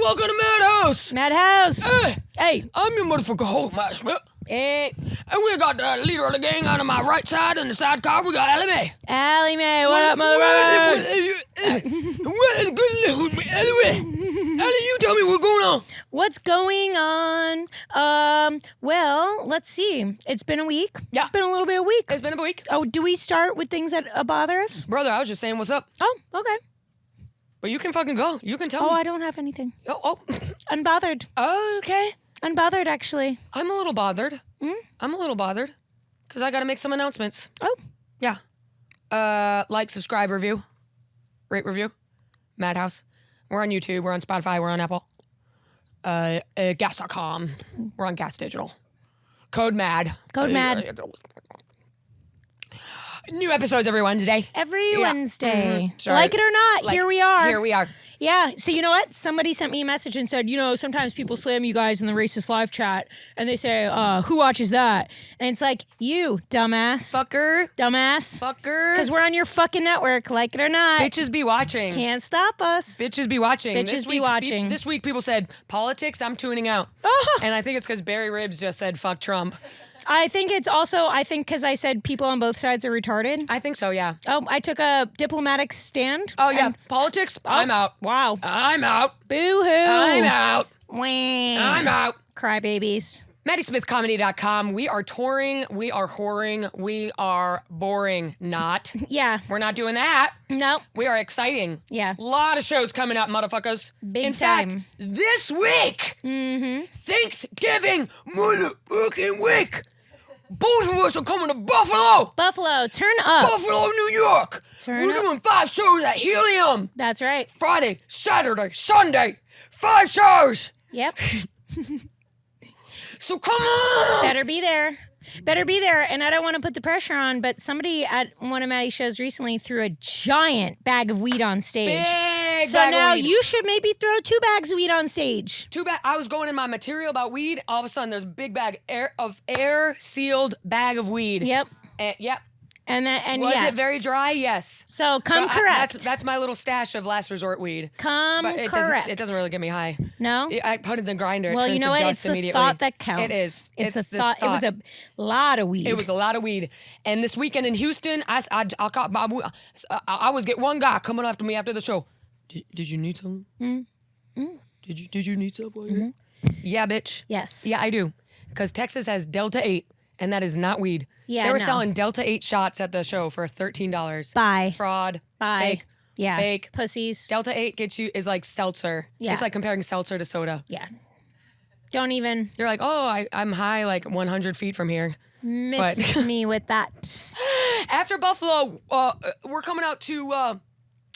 welcome to Madhouse. Madhouse. Hey, I'm your motherfucker host, Matt Smith. Hey. And we got the leader of the gang on my right side, and the sidecar, we got Allie Mae. Allie Mae, what up, motherfuckers? What is good with me, Allie, you tell me what's going on. What's going on? Well, let's see. It's been a week. Yeah. It's been a little bit of a week. It's been a week. Oh, do we start with things that bother us? Brother, I was just saying what's up. Oh, okay. But you can fucking go. You can tell me. Oh, I don't have anything. Oh. Unbothered. Okay. Unbothered, actually. I'm a little bothered. I'm a little bothered. Because I got to make some announcements. Oh. Yeah. Like, subscribe, review. Rate, review. Madhouse. We're on YouTube. We're on Spotify. We're on Apple. Gas.com. We're on Gas Digital. Code MAD. Code MAD. New episodes every Wednesday. Every Wednesday. Sorry. Like it or not, here we are. Here we are. Yeah. So you know what? Somebody sent me a message and said, sometimes people slam you guys in the racist live chat and they say, who watches that? And it's like, you, dumbass. Fucker. Dumbass. Fucker. Because we're on your fucking network, like it or not. Bitches be watching. Can't stop us. Bitches be watching. Bitches be watching. This week people said, politics, I'm tuning out. And I think it's because Barry Ribs just said, fuck Trump. I think it's also, because I said people on both sides are retarded. I think so, yeah. Oh, I took a diplomatic stand. Oh, yeah. Politics, I'm out. Wow. I'm out. Boo-hoo. I'm out. Wah. I'm out. Crybabies. MaddySmithComedy.com. We are touring. We are whoring. We are boring. Not. Yeah. We're not doing that. Nope. We are exciting. Yeah. A lot of shows coming up, motherfuckers. Big In time. fact, this week, Thanksgiving motherfucking week, both of us are coming to Buffalo. Buffalo, turn up. Buffalo, New York. Turn We're up. doing 5 shows at Helium. That's right. Friday, Saturday, Sunday. 5 shows. Yep. So come on. Better be there. Better be there. And I don't want to put the pressure on, but somebody at one of Maddy's shows recently threw a giant bag of weed on stage. Big so bag now of weed. you should maybe throw 2 bags of weed on stage. Too bad. I was going in my material about weed. All of a sudden, there's a big bag air sealed bag of weed. Yep. Yep. And Was it very dry? Yes. So come But correct. That's my little stash of last resort weed. Come But correct. It doesn't really get me high. No? I put it in the grinder. It Well, turns you know to what? dust It's the immediately. thought that counts. It is. It's the this thought. It was a lot of weed. It was a lot of weed. And this weekend in Houston, I was get one guy coming after me after the show. Did you need some? Did you need some? Yeah, bitch. Yes. Yeah, I do. Because Texas has Delta 8, and that is not weed. Yeah, they were no. selling Delta 8 shots at the show for $13. Buy. Fraud. Buy. Fake. Yeah. Fake. Pussies. Delta 8 is like seltzer. Yeah. It's like comparing seltzer to soda. Yeah. Don't even You're like, oh, I'm high like 100 feet from here. miss me with that. After Buffalo, we're coming out to a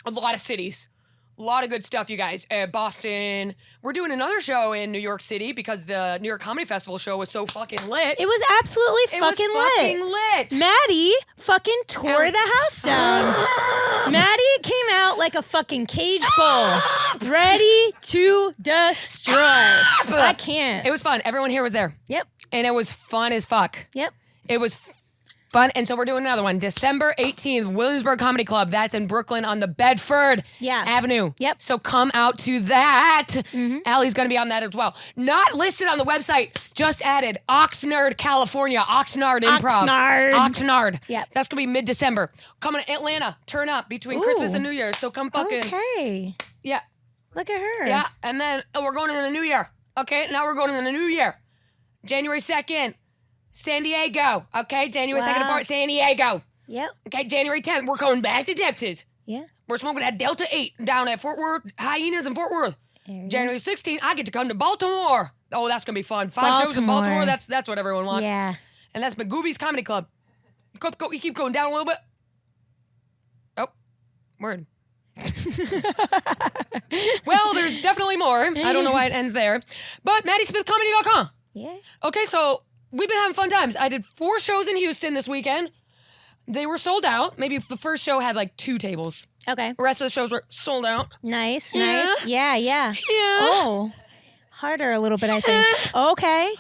lot of cities. A lot of good stuff, you guys. Boston. We're doing another show in New York City because the New York Comedy Festival show was so fucking lit. It was absolutely fucking lit. Maddy fucking tore the house down. Maddy came out like a fucking cage bull, ready to destroy. I can't. It was fun. Everyone here was there. Yep. And it was fun as fuck. Yep. It was fun. And so we're doing another one. December 18th, Williamsburg Comedy Club. That's in Brooklyn on the Bedford Avenue. Yep. So come out to that. Allie's going to be on that as well. Not listed on the website, just added. Oxnard, California. Oxnard Improv. Oxnard. Yep. That's going to be mid-December. Coming to Atlanta. Turn up between Christmas and New Year's. So come fucking. Okay. Yeah. Look at her. Yeah. And then we're going into the new year. Okay. Now we're going into the new year. January 2nd. San Diego, okay? January 2nd and 4th, San Diego. Yep. Okay, January 10th, we're going back to Texas. Yeah. We're smoking that Delta 8 down at Fort Worth, Hyenas in Fort Worth. January 16th, I get to come to Baltimore. Oh, that's going to be fun. 5 shows in Baltimore, that's what everyone wants. Yeah. And that's McGooby's Comedy Club. You keep going down a little bit. Oh, word. Well, there's definitely more. I don't know why it ends there. But MaddySmithComedy.com. Yeah. Okay, so we've been having fun times. I did 4 shows in Houston this weekend. They were sold out. Maybe the first show had like 2 tables. Okay. The rest of the shows were sold out. Nice. Yeah. Nice. Yeah. Yeah. Yeah. Oh. Harder a little bit, I think. Okay.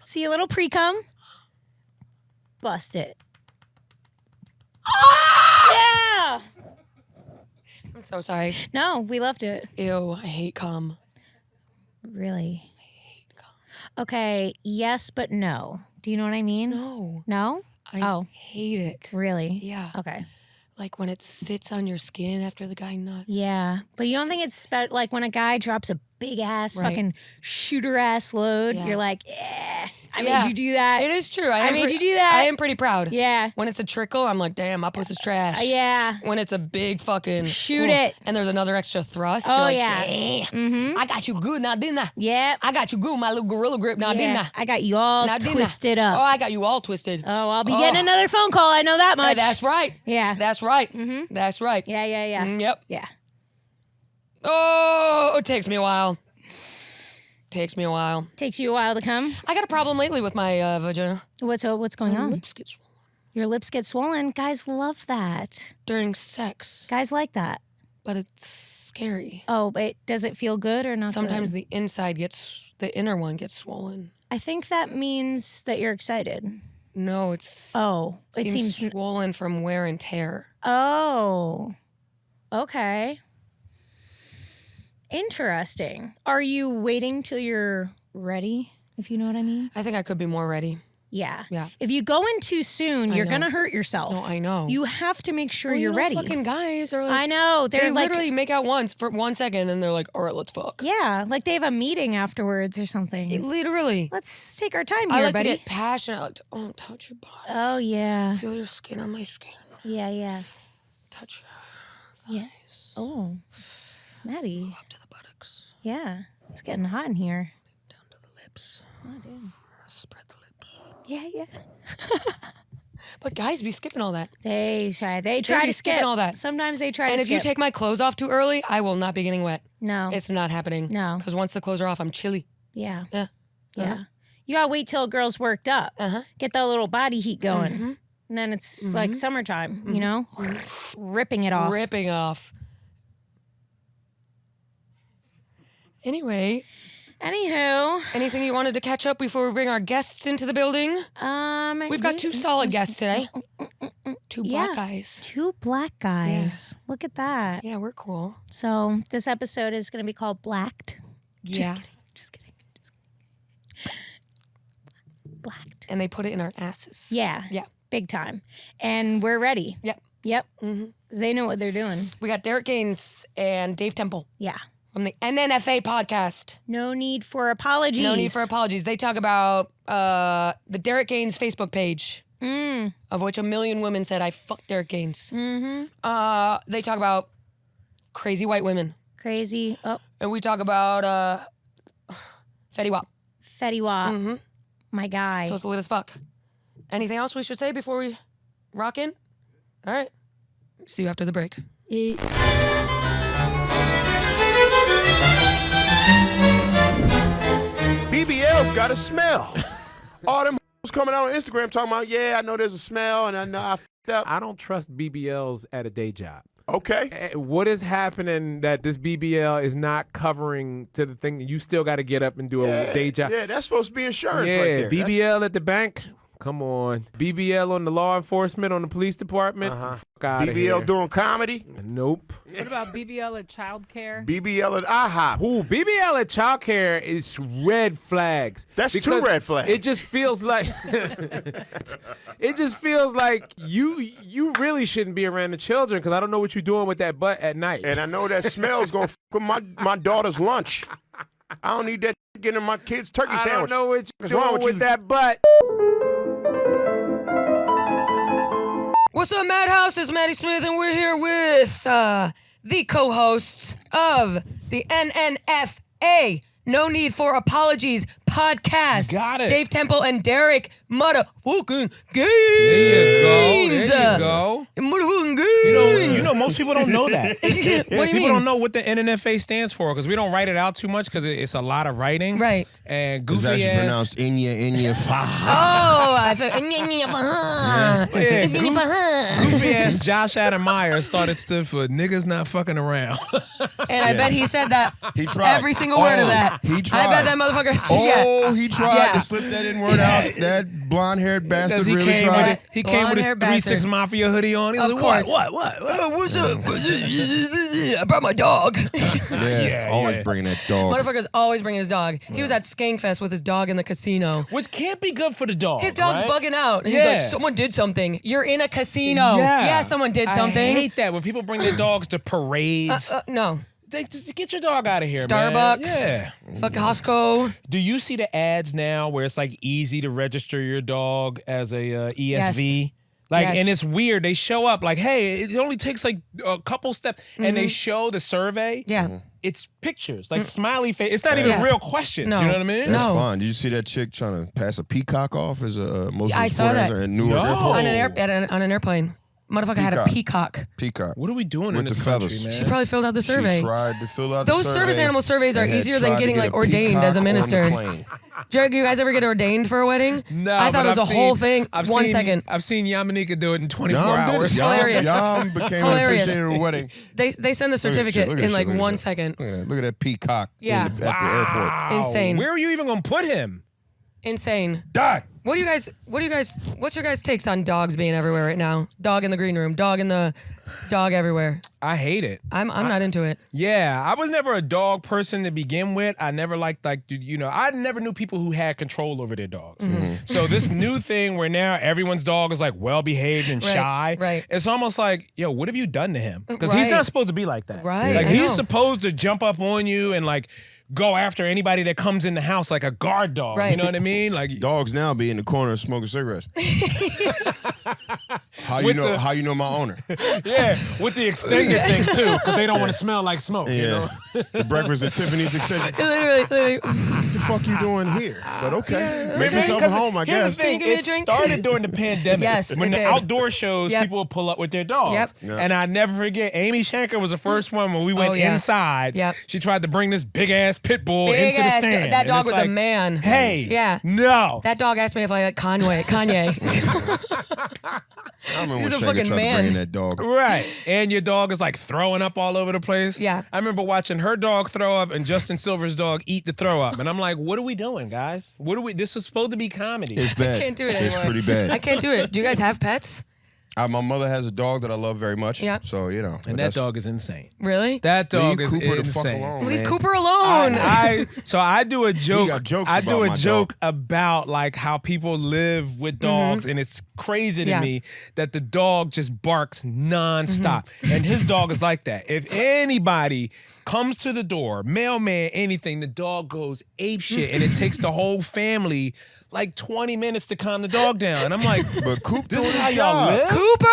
See a little pre-cum. Bust it. Yeah. I'm so sorry. No, we loved it. Ew, I hate cum. Really? I hate cum. Okay, yes, but no. Do you know what I mean? No. No? I hate it. Really? Yeah. Okay. Like when it sits on your skin after the guy nuts. Yeah. But you don't think it's like when a guy drops a big ass fucking shooter ass load, you're like, I made you do that. It is true. I made you do that. I am pretty proud. Yeah. When it's a trickle, I'm like, damn, my pussy's trash. Yeah. When it's a big fucking shoot it. And there's another extra thrust. Oh, you're like, yeah. Damn. Mm-hmm. I got you good now, didn't I? Yeah. I got you good, my little gorilla grip now, didn't I? I got you all twisted up. Oh, I got you all twisted. Oh, I'll be getting another phone call. I know that much. That's right. Yeah. That's right. Mm-hmm. That's right. Yeah. Yep. Yeah. Oh, it takes me a while. Takes you a while to come? I got a problem lately with my vagina. What's going on? My lips get swollen. Your lips get swollen? Guys love that. During sex. Guys like that. But it's scary. Oh, but does it feel good or not? Sometimes the inner one gets swollen. I think that means that you're excited. No, it seems swollen from wear and tear. Oh, okay. Interesting. Are you waiting till you're ready, if you know what I mean? I think I could be more ready. Yeah. Yeah. If you go in too soon, you're going to hurt yourself. No, I know. You have to make sure you're ready. Fucking guys are like... I know. They literally make out once for 1 second and they're like, all right, let's fuck. Yeah. Like they have a meeting afterwards or something. Literally. Let's take our time here, I like buddy. to get passionate. Oh, touch your body. Oh, yeah. Feel your skin on my skin. Yeah. Touch your thighs. Yeah. Oh. Maddie. Go up to the buttocks. Yeah. It's getting hot in here. Down to the lips. Oh, dude. Spread the lips. Yeah. But guys be skipping all that. They try to skip all that. Sometimes they try to skip. And if you take my clothes off too early, I will not be getting wet. No. It's not happening. No. Because once the clothes are off, I'm chilly. Yeah. Yeah. Yeah. You gotta wait till a girl's worked up. Get that little body heat going. And then it's like summertime, you know? Ripping it off. Ripping off. Anywho, anything you wanted to catch up before we bring our guests into the building? We've got 2 solid guests today. 2 black guys. 2 black guys. Yeah. Look at that. Yeah, we're cool. So this episode is going to be called Blacked. Yeah. Just kidding. Blacked. And they put it in our asses. Yeah. Big time. And we're ready. Yep. Because they know what they're doing. We got Derek Gaines and Dave Temple. Yeah. From the ANNNNFA podcast. No need for apologies. They talk about the Derek Gaines Facebook page, of which 1 million women said, I fucked Derek Gaines. They talk about crazy white women. Crazy. Oh. And we talk about Fetty Wap. My guy. So it's lit as fuck. Anything else we should say before we rock in? All right. See you after the break. BBL's got a smell. All them was coming out on Instagram talking about, I know there's a smell and I know I f***ed up. I don't trust BBLs at a day job. Okay. What is happening that this BBL is not covering to the thing that you still got to get up and do a day job? Yeah, that's supposed to be insurance right there. BBL at the bank? Come on. BBL on the law enforcement, on the police department? Fuck out of here. BBL doing comedy? Nope. What about BBL at childcare? BBL at IHOP. Ooh, BBL at childcare is red flags. That's 2 red flags. It just feels like you really shouldn't be around the children because I don't know what you're doing with that butt at night. And I know that smell's going to f*** with my daughter's lunch. I don't need that getting in my kid's turkey sandwich. I don't know what you're doing with that butt. What's up, Madhouse? It's Maddie Smith, and we're here with the co-hosts of the ANNNFA, No Need for Apologies podcast. Got it. Dave Temple and Derek motherfucking Gaines. There you go. Motherfucking Gaines. You know, most people don't know that. What do you People mean? don't know what the NNFA stands for because we don't write it out too much because it's a lot of writing. Right. And It's goofy actually ass. pronounced Inya Fa. Oh, I feel Goofy ass Josh Adam Myers thought it stood for niggas not fucking around. And I bet he said that. He tried. Every single word of that. He tried. I bet that motherfucker. He tried to slip that in word out. That blonde-haired bastard he really came tried. with it. He came with his 3-6 Mafia hoodie on. He was Of like, course. What? What's up? I brought my dog. Always bringing that dog. Motherfucker's always bringing his dog. He was at Skankfest with his dog in the casino. Which can't be good for the dog. His dog's right? bugging out. And he's like, someone did something. You're in a casino. Yeah, someone did something. I hate that when people bring their dogs to parades. No. Just get your dog out of here, Starbucks. man. Yeah. Fuck Costco. Do you see the ads now where it's like easy to register your dog as a ESV? Yes. Like, Yes. and it's weird. They show up like, hey, it only takes like a couple steps, and they show the survey. Yeah. It's pictures, like smiley face. It's not even real questions. No. You know what I mean? That's No. fun. Did you see that chick trying to pass a peacock off as a most I saw that. at Newark No. Airport? On an airplane. Motherfucker had a peacock. Peacock. What are we doing With in this the country, feathers. man? She probably filled out the survey. She tried to fill out Those the service survey animal surveys are and had easier than tried to getting get like a ordained as a peacock on the minister. plane. Jared, you guys ever get ordained for a wedding? No, I thought but it was I've a whole seen- thing. I've 1 seen- second. I've seen Yamanika do it in 24 Yam did hours. it. Hilarious. Yam became an Hilarious. officiator of a wedding. They send the certificate Look at in this like shit, look at 1 this shit. second. Look at that peacock Yeah. at the airport. Insane. Where are you even gonna put him? Insane. Doc. What's your guys' takes on dogs being everywhere right now? Dog in the green room, dog everywhere. I hate it. I'm not into it. Yeah, I was never a dog person to begin with. I never liked I never knew people who had control over their dogs. So this new thing where now everyone's dog is like well behaved and shy. right. It's almost like, yo, what have you done to him? Because he's Right. not supposed to be like that. Right, Like I he's know. supposed to jump up on you and like go after anybody that comes in the house like a guard dog. Right. You know what I mean? Like Dogs now be in the corner smoking cigarettes. How you know my owner? yeah, with the extended thing too, because they don't want to smell like smoke. You know? The breakfast at Tiffany's extended. Literally. What the fuck you doing here? But okay, make Man, yourself because home, I here's guess. the thing, Can you give me a it drink? started during the pandemic. Yes, when it the did. outdoor shows, Yep. people would pull up with their dogs. Yep. And I never forget, Amy Shanker was the first one when we went yeah. inside. Yep. She tried to bring this big ass pit bull Big into the ass. stand. That And dog it's was like, a man. Hey, Yeah. no. That dog asked me if I like Kanye. I remember when He's a Shanker fucking tried man. to bring in that dog. Right. And your dog is like throwing up all over the place. Yeah. I remember watching her dog throw up and Justin Silver's dog eat the throw up. And I'm like, what are we doing, guys? This is supposed to be comedy. It's bad. I can't do it anymore. It's pretty bad. I can't do it. Do you guys have pets? My mother has a dog that I love very much. Yeah. So, you know. And that dog is insane. Really? That dog Leave is Cooper the fuck insane. alone, Leave man. Cooper alone. So I do a joke. got jokes I about do a my joke about like how people live with dogs, and it's crazy to Yeah. me that the dog just barks nonstop. And his dog is like that. If anybody comes to the door, mailman, anything, the dog goes ape shit, and it takes the whole family like 20 minutes to calm the dog down. And I'm like, But Coop this doing is how his y'all job. live? Cooper!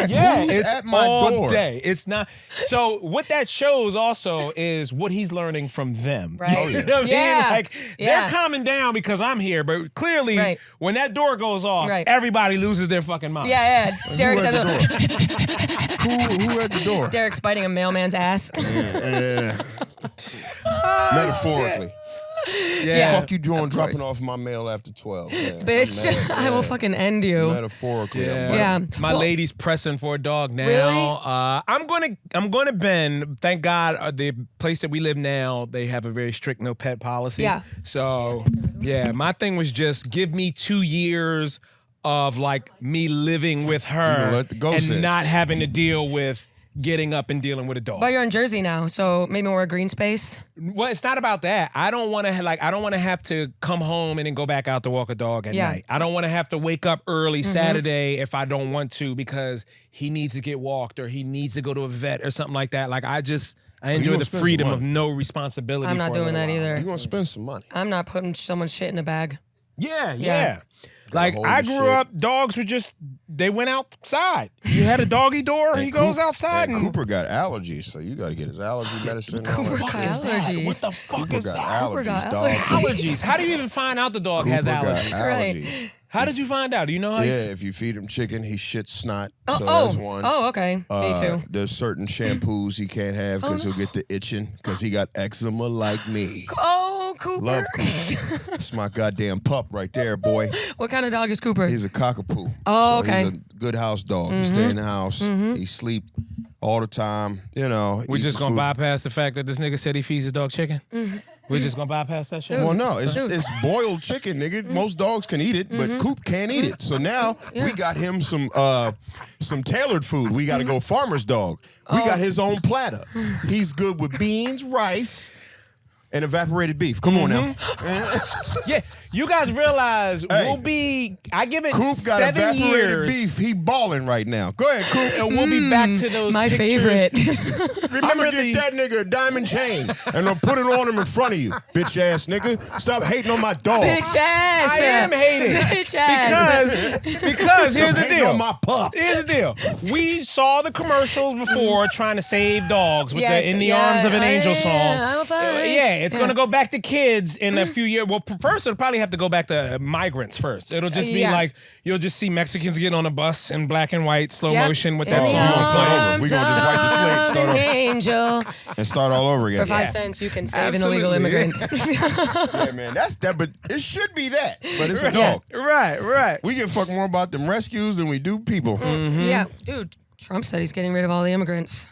Yeah, Who's it's at my all door? day. It's not. So what that shows also is what he's learning from them. Right. Oh, yeah. You know what I Yeah. mean? Like Yeah. they're calming down because I'm here, but clearly Right. when that door goes off, Right. everybody loses their fucking mind. Yeah. Derek Who at said the Who at the door? Derek's biting a mailman's ass. Metaphorically. Yeah. Fuck you doing dropping off my mail after 12. Yeah. Bitch, I will fucking end you. Metaphorically. Yeah. My Well- lady's pressing for a dog now. Really? I'm gonna bend. Thank God, the place that we live now, they have a very strict no pet policy. Yeah. So yeah, my thing was just give me 2 years of like me living with You her gonna let the ghost and in. not having to deal with getting up and dealing with a dog. But you're in Jersey now, so maybe more green space. Well, it's not about that. I don't want to have to come home and then go back out to walk a dog at Yeah. night. I don't want to have to wake up early Saturday if I don't want to because he needs to get walked or he needs to go to a vet or something like that. Like I enjoy gonna the spend freedom some of money. no responsibility. I'm not for a doing little that while. either. You're going to spend some money. I'm not putting someone's shit in a bag. Yeah. Like hold I the grew shit. up, dogs were just they went outside. You had a doggy door, and he goes outside. And And Cooper got allergies, so you got to get his allergy medicine. and all that Cooper shit. got allergies. what the fuck Cooper is got that? Cooper got allergies, dog. Allergies. How do you even find out the dog Cooper has got allergies? allergies. How did you find out? Do you know how? Yeah, if you feed him chicken, he shits snot. So Oh, that's one. okay. Me too. There's certain shampoos he can't have because he'll get the itching because he got eczema like me. Oh, Cooper. Love Cooper. That's my goddamn pup right there, boy. What kind of dog is Cooper? He's a cockapoo. Oh, So okay. he's a good house dog. He stay in the house. He sleep all the time. You know, We're just gonna food. bypass the fact that this nigga said he feeds his dog chicken. We're just gonna bypass that shit. Well, no, it's boiled chicken, nigga. Most dogs can eat it, but Coop can't eat it. So now we got him some tailored food. We got to go farmer's dog. We got his own platter. He's good with beans, rice, and evaporated beef. Come on now. Yeah, you guys realize we'll be. I give it Coop got 7 evaporated years. beef. He balling right now. Go ahead, Coop. And we'll be back to those My pictures. favorite. I'm Remember gonna get that nigga a diamond chain and I'll put it on him in front of you, bitch ass nigga. Stop hating on my dog. Bitch ass. I am hating Bitch ass. because here's the hating deal. on my pup. Here's the deal. We saw the commercials before trying to save dogs with Yes, the "In the yeah, Arms of an Angel" yeah, song. I'm fine. Yeah, it's gonna go back to kids in a few years. Well, first it'll probably have to go back to migrants first. It'll just be like you'll just see Mexicans getting on a bus in black and white slow motion with that We're song. gonna start over. We're gonna just wipe the slate, start over, Angel. and start all over again. For 5 cents, you can save an Absolutely. illegal immigrant. Yeah, man, that's that. But it should be that. But it's a dog. Right. We give fuck more about them rescues than we do people. Yeah, dude. Trump said he's getting rid of all the immigrants.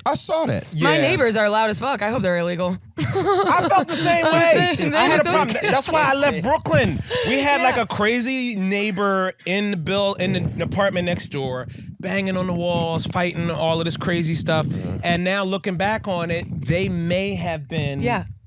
I saw that. Yeah. My neighbors are loud as fuck. I hope they're illegal. I felt the same way. saying, I had a those problem. That's why I left Brooklyn. We had like a crazy neighbor in the apartment next door, banging on the walls, fighting all of this crazy stuff. And now looking back on it, they may have been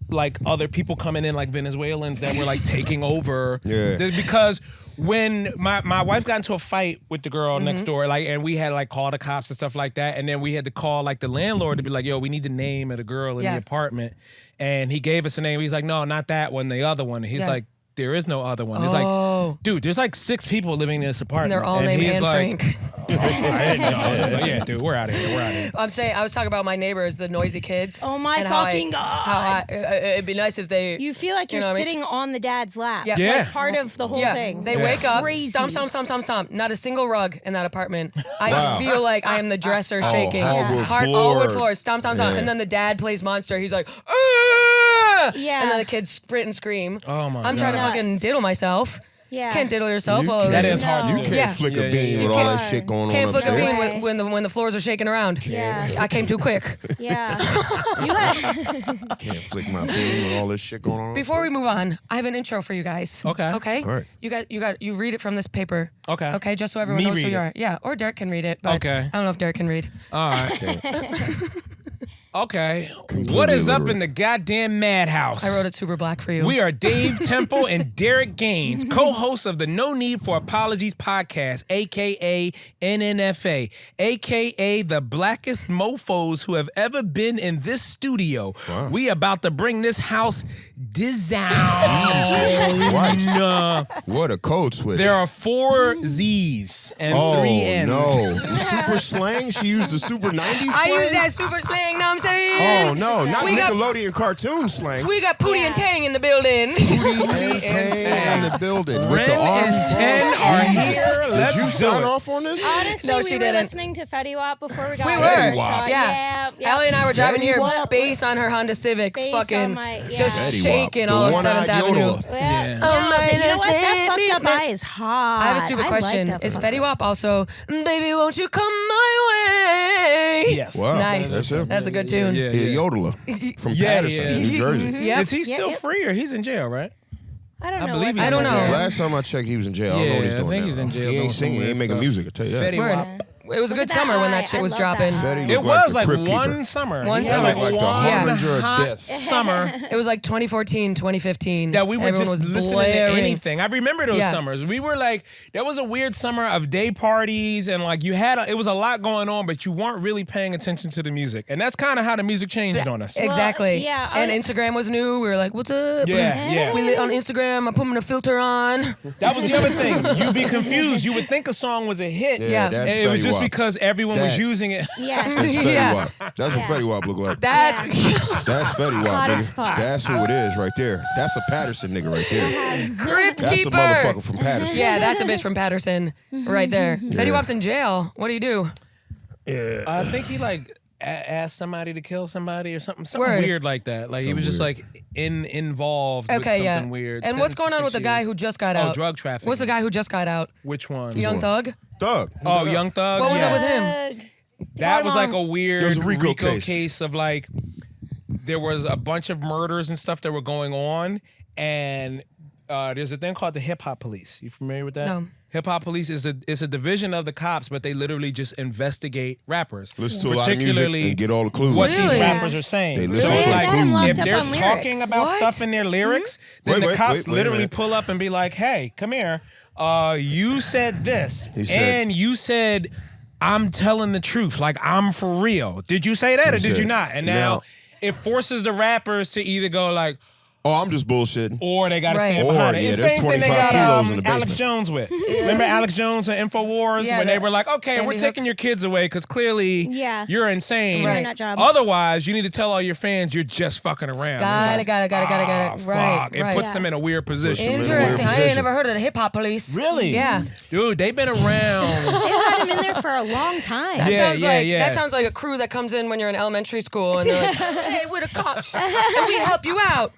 like other people coming in, like Venezuelans that were like taking over. Yeah. Because when my wife got into a fight with the girl next door, like, and we had like call the cops and stuff like that, and then we had to call like the landlord to be like, yo, we need the name of the girl in the apartment, and he gave us a name. He's like, no, not that one, the other one. And he's like, there is no other one. It's like, dude, there's like 6 people living in this apartment. And they're all named he's Anne like, Frank. I didn't know. I was like, yeah, dude, we're out of here. I'm saying, I was talking about my neighbors, the noisy kids. Oh my and fucking God. It'd be nice if they. You feel like you're know what I mean? sitting on the dad's lap. Yeah. Yeah. Like part of the whole thing. They wake up, Crazy. stomp. Not a single rug in that apartment. I Wow. feel like I am the dresser shaking. hardwood Hardwood floor. floors, stomp. Yeah. And then the dad plays Monster. He's like, "Ah!" Yeah. And then the kids sprint and scream. Oh my I'm trying to God. fucking diddle myself. Yeah. Can't diddle yourself. You while can't- That is hard to You do. can't Yeah. flick Yeah, a bean yeah, with yeah. all that shit going on Can't flick a upstairs. bean Right. when the floors are shaking around. Yeah. I came too quick. Yeah. You had, Can't flick my bean with all this shit going on. Before we move on, I have an intro for you guys. Okay. Okay. All right. You read it from this paper. Okay. Okay, just so everyone Me knows who read you it. are. Yeah, or Derek can read it. But Okay. I don't know if Derek can read. All right. Okay. Completely What is up illiterate. in the goddamn madhouse? I wrote it super black for you. We are Dave Temple and Derek Gaines, co-hosts of the No Need for Apologies podcast, a.k.a. NNFA, a.k.a. the blackest mofos who have ever been in this studio. Wow. We about to bring this house down. Christ. What a code switch. There are 4 Z's and 3 N's. no. Super slang? She used the super 90s slang? I use that super slang, know what I'm saying? Oh, no. Not We got- Nickelodeon cartoon slang. We got Pootie and Tang in the building. Pootie and Tang in the building. With Ren the arms and Ten crossed. are Jesus. here. Let's Did you do sign it. off on this? honestly, No, we she were didn't. listening to Fetty Wap before we got We here. were. Wap. Yeah. Allie and I were driving Fetty here Wap. based on her Honda Civic, Based fucking on my- yeah. just Fetty Wap, shaking the all of one-eyed 7th Avenue. yodeler. Yeah. No, but you know what? That fucked up eye is hot. I have a stupid question. Like that Is fucked Fetty Wap also, baby, won't you come my way? Yes. Wow. Nice. That's him. That's a good tune. Yeah, He a yodeler from Yeah, Patterson, he is. New Jersey. Yep. Is he still Yep. free or he's in jail, right? I don't know. believe what's he's I don't in know. jail. Last time I checked, he was in jail. I don't know what he's Yeah, doing I think now. he's in jail He doing ain't some singing. He weird ain't making stuff. music, I tell you that. Fetty Word. Wap. It was a Look good at summer that when eye. that shit I was love dropping. that. Fetty It looked was like like the Crypt one Keeper. summer. One He summer. had Like the one harbinger of hot death. summer It was like 2014, 2015. that we were Everyone just was listening blaring. to anything. I remember those Yeah. summers. We were like, there was a weird summer of day parties and like you had, it was a lot going on, but you weren't really paying attention to the music. And that's kind of how the music changed on us. Exactly. yeah, And Instagram was new. We were like, what's up? Yeah. We lit on Instagram. I put a filter on. That was the other thing. You'd be confused. You would think a song was a hit. Yeah. That's And it was Fetty just Wap. because everyone was That- using it. Yes. That's Fetty Yeah. Wap. That's what Fetty Wap look like. That's That's Fetty Wap, Hot as nigga. fuck. That's who it is right there. That's a Patterson nigga right there. Crypt That's Keeper. a motherfucker from Patterson. Yeah, that's a bitch from Patterson right there. Fetty Wap's in jail. What do you do? I think he like asked somebody to kill somebody or something Word. weird like that. Like he was just like involved with Okay, something yeah. weird. And what's Sentenced going to on with the 6 guy years. who just got out? drug trafficking. What's the guy who just got out? Which one? Young Thug? Thug. Oh, Young Thug. What was yeah. up with him? That was like a weird There's a RICO RICO case of like, there was a bunch of murders and stuff that were going on, and there's a thing called the hip hop police. You familiar with that? No. Hip hop police is a division of the cops, but they literally just investigate rappers. Listen to a lot of music and get all the clues. What these rappers are saying. They So listen it's for like, clues. if they're talking about stuff in their lyrics, then the cops literally pull up and be like, hey, come here. You said this, and you said, I'm telling the truth. Like, I'm for real. Did you say that or did you not? And now it forces the rappers to either go like, oh, I'm just bullshitting. or they got to stand behind it. Yeah, It's the there's same thing they 25 got kilos in the Alex basement. Jones with. Remember Alex Jones on InfoWars when they were like, okay, Sandy we're taking your kids away because clearly you're insane. Right. That job. Otherwise, you need to tell all your fans you're just fucking around. Got it. Right. It puts them in a weird position. Interesting. I ain't never heard of the hip hop police. Really? Yeah. Dude, they've been around. They've had him in there for a long time. That sounds like a crew that comes in when you're in elementary school and they're like, hey, we're the cops and we help you out.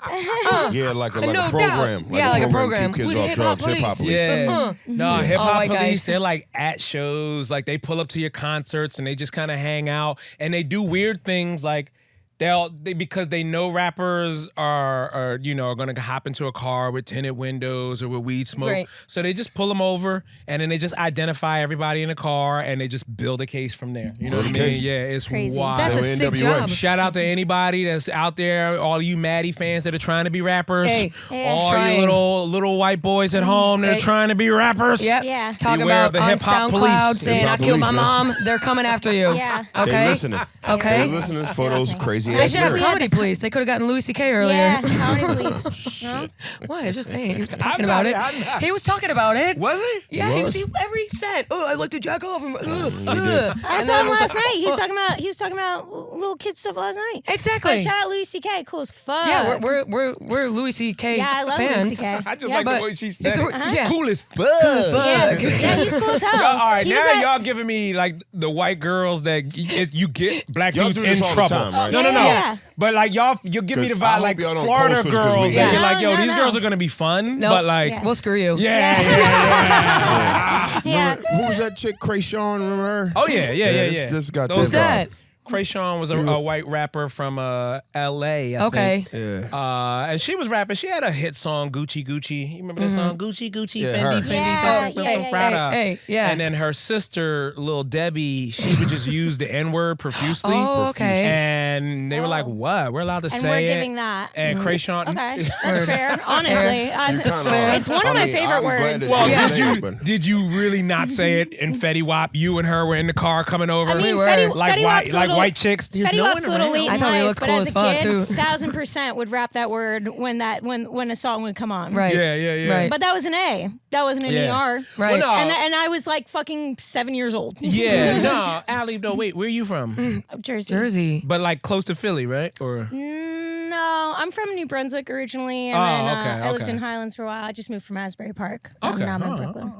Yeah, like a no program. Doubt. Like a program. Keep We kids the off hip-hop drugs. Hip hop police. Yeah. No, hip hop my police, guys. they're like at shows, like they pull up to your concerts and they just kind of hang out and they do weird things like because they know rappers are going to hop into a car with tinted windows or with weed smoke. Right. So they just pull them over and then they just identify everybody in the car and they just build a case from there. You know what I mean? Yeah, it's crazy. wild. That's a sick job. Shout out to anybody that's out there, all you Maddy fans that are trying to be rappers. Hey, all you little white boys at home that are trying to be rappers. Yep. Yeah. Talk Beware about of the on hip-hop SoundCloud police. saying I Hip-hop killed my police, man. mom. They're coming after you. Yeah. Okay. They listening. Okay. They listening for those crazy They ass should have lyrics. comedy police. They could have gotten Louis C.K. earlier. Yeah, comedy police. No? What? Just saying. He was talking I'm about not- it. I'm not. He was talking about it. Was he? Yeah, He was? every cent. Oh, I like to jack off. And, I and saw then him it was last like, night. He was talking about little kid stuff last night. Exactly. But shout out Louis C.K. Cool as fuck. Yeah, we're Louis C.K. Yeah, I love fans. Louis C.K. I just Yeah, like but- the way she said it. Yeah. Cool as fuck. Yeah, he's cool as hell. Y'all, all right, He's now at- y'all giving me like the white girls that if you get black Y'all dudes do this in all the trouble. time, right? No. Yeah. But like you'll give me the 'Cause I vibe hope like y'all don't Florida code switch 'cause girls. we That hate you're it. like, yo, No, these no. girls are gonna be fun. Nope. But like, Yeah. We'll screw you. yeah. Yeah. Who was that chick, Krayshawn? Remember her? Oh yeah. This got Those that. that? Krayshawn was a white rapper from L.A. I Okay. think. Yeah. And she was rapping. She had a hit song, Gucci Gucci. You remember that song, Gucci Gucci, Yeah, Fendi her. Fendi, Yeah. Prada. Hey, yeah. And then her sister, Lil Debbie, she would just use the N-word profusely. Oh, okay. And they were like, "What? We're allowed to And say we're it." giving that. And Krayshawn. Okay, that's fair. Honestly, it's one of my favorite words. Well, Yeah. did you really not say it in Fetty Wap? You and her were in the car coming over. I mean, were. Fetty like Wap's white chicks. There's Fetty no Wap's one a little around. late I in thought he life, looked but cool as as a fuck, kid, too. 1000% would rap that word when a song would come on. Right. Yeah. Right. But that was an A. That wasn't an Yeah. ER. Right. Well, no. And I was like fucking 7 years old. Yeah, no, Allie, no, wait, where are you from? Jersey. Jersey. But like close to Philly, right? Or No, I'm from New Brunswick originally, and then I lived in Highlands for a while. I just moved from Asbury Park. Okay. Now I'm in Brooklyn.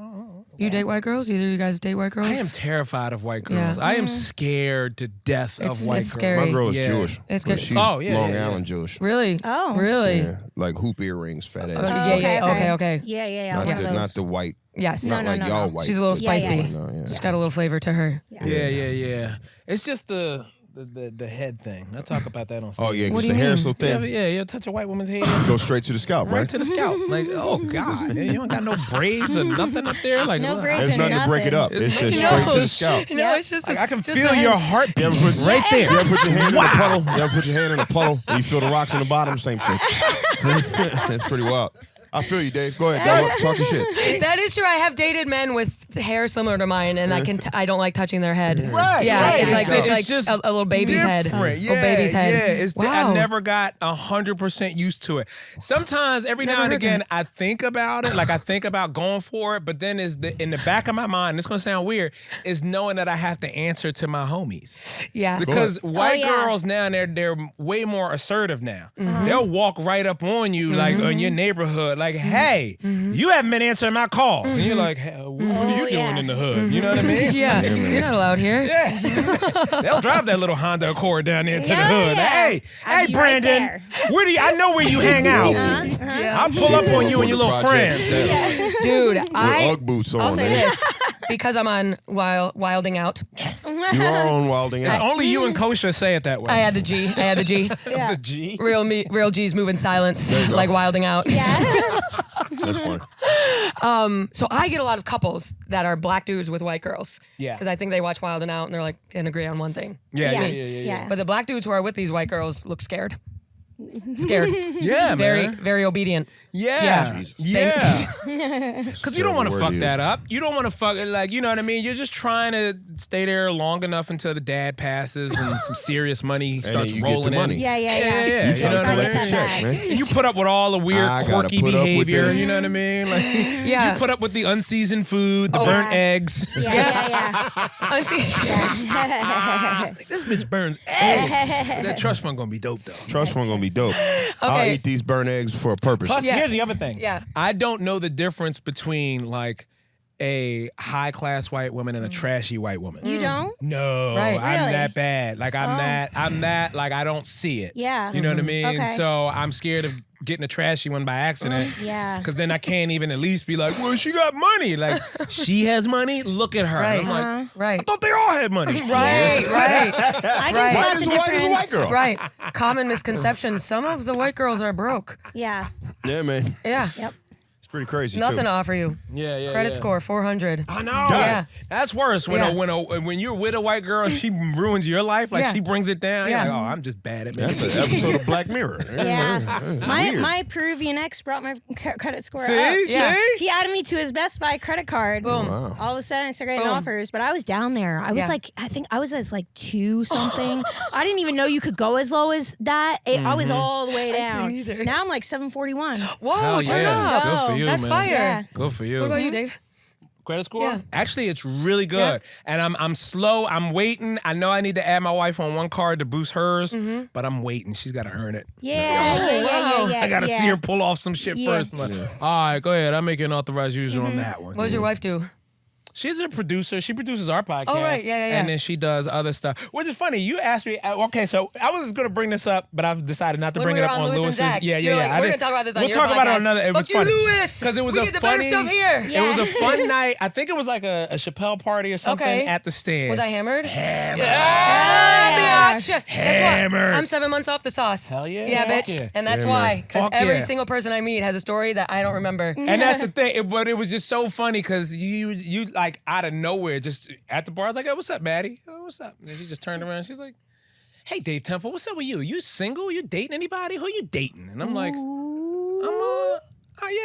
You date white girls? Either of you guys date white girls? I am terrified of white girls. Yeah. I am scared to death of It's white girls. scary. My girl is Yeah. Jewish. It's but good. She's Oh, yeah, Long yeah, yeah. Island Jewish. Really? Oh. Really? Yeah, like hoop earrings, fat ass. Okay. Yeah. Not, one of the, those. not the white. Yes. Not No, like no, y'all no. white. She's a little but- spicy. No, yeah. She's got a little flavor to her. Yeah. It's just the head thing. I talk about that on stage. Oh yeah, What because do the you hair mean? is so thin. Yeah, touch a white woman's head. Go straight to the scalp, Right right? to the scalp. Like, oh God. You don't got no braids or nothing up there. Like, No ugh. braids. There's or nothing to break it up. nothing. It's just No. straight to the scalp. No, it's just Like, I can just feel a your head. heartbeat You ever put, right there. You ever put your hand in a puddle? You ever put your hand in a puddle and you feel the rocks in the bottom? Same shit. It's pretty wild. I feel you, Dave. Go ahead, Dave. Talk your shit. That is true. I have dated men with hair similar to mine, and I don't like touching their head. Right, Yeah, right. it's like just a little baby's head. different. Little baby's head. Yeah, Wow. I never got 100% used to it. Sometimes, every now and heard again, that. I think about it. Like, I think about going for it, but then in the back of my mind, it's going to sound weird, is knowing that I have to answer to my homies. Yeah. Because white yeah. girls now, they're way more assertive now. Mm-hmm. They'll walk right up on you, like, in your neighborhood, like, hey, you haven't been answering my calls. And you're like, hey, what are you doing in the hood? You know what I mean? Yeah, you're not allowed here. Yeah. They'll drive that little Honda Accord down there to the hood. Yeah. Hey, I'll be right Brandon, there. where do you, I know where you hang out. I'll pull up on you and your little friends. Dude, With Ugg boots on. I'll say man. this because I'm on Wilding Out. You are on Wilding Out. Only you and Kosher say it that way. I had the G. Yeah. The G. Real G's move in silence, like Wilding Out. Yeah. That's funny. So I get a lot of couples that are black dudes with white girls. Yeah. Because I think they watch Wild 'N Out and they're like, can't agree on one thing. Yeah. But the black dudes who are with these white girls look scared. Scared. Yeah, Very, man. very obedient. Yeah. Jesus. Yeah. Because you don't want to fuck word to that use. up. You don't want to fuck it, like, you know what I mean? You're just trying to stay there long enough until the dad passes and some serious money And then starts you rolling get the money. in. Yeah. Yeah. You try know to what I collect mean? the check, man. You put up with all the weird, I gotta quirky put up with behavior. this. You know what I mean? Like, Yeah. you put up with the unseasoned food, the burnt eggs. Yeah. This bitch burns eggs. That trust fund gonna be dope though. Trust fund gonna be dope. I'll eat these burnt eggs for a purpose. Plus, Yeah. here's the other thing. Yeah. I don't know the difference between like a high class white woman and a trashy white woman. You don't? No, Right. I'm Really? that bad. Like I'm that like I don't see it. Yeah. You know what I mean? Okay. So I'm scared of getting a trashy one by accident. Yeah. Because then I can't even at least be like, well, she got money. Like, she has money? Look at her. Right. And I'm like, Right. I thought they all had money. Right. I Right. can White spot is the a white is a difference. white girl. Right. Common misconception. Some of the white girls are broke. Yeah. Yeah, man. Yeah. Yep. It's pretty crazy Nothing too. to offer you. Yeah. Credit score 400. I know. Yeah. That's worse. When Yeah. when you're with a white girl, she ruins your life. Like Yeah. she brings it down. Yeah. You're like, oh, I'm just bad at making That's an episode of Black Mirror. Yeah. Weird. My Peruvian ex brought my credit score up. See? Yeah. See? He added me to his Best Buy credit card. Boom. All of a sudden, I started getting Boom. offers, but I was down there. I was Yeah. like, I think I was as like 2 something. I didn't even know you could go as low as that. I was all the way down. either. Now I'm like 741. Whoa, Hell turn yeah. up. Good for you, That's man. fire. Yeah. Good for you. What about you, Dave? Credit score? Yeah. Actually, it's really good. And I'm slow. I'm waiting. I know I need to add my wife on one card to boost hers, but I'm waiting. She's got to earn it. Yeah. I got to see her pull off some shit Yeah. first. I'm like, all right, go ahead. I'll make you an authorized user on that one. What does your wife do? She's a producer. She produces our podcast. Oh, right. Yeah. And then she does other stuff. Which is funny. You asked me, okay, so I was going to bring this up, but I've decided not to When bring we it were up on on Lewis and Lewis's. Zach. Yeah. You're like, I we're didn't- gonna talk about this on We'll your talk about it on podcast. another. It was Fuck you, funny. Lewis. Because it was We a get the better funny stuff here. It was a fun night. I think it was like a Chappelle party or something Okay. at the stand. Was I hammered? Hammered. Yeah, bitch. Guess what? Hammered. I'm 7 months off the sauce. Hell yeah. Yeah, Fuck bitch. yeah. And that's Yeah, why. man. Because Fuck every yeah. single person I meet has a story that I don't remember. And that's the thing. But it was just so funny because you like out of nowhere, just at the bar, I was like, hey, what's up, Maddy? Oh, what's up? And then she just turned around. She's like, hey, Dave Temple, what's up with you? You single? You dating anybody? Who you dating? And I'm like,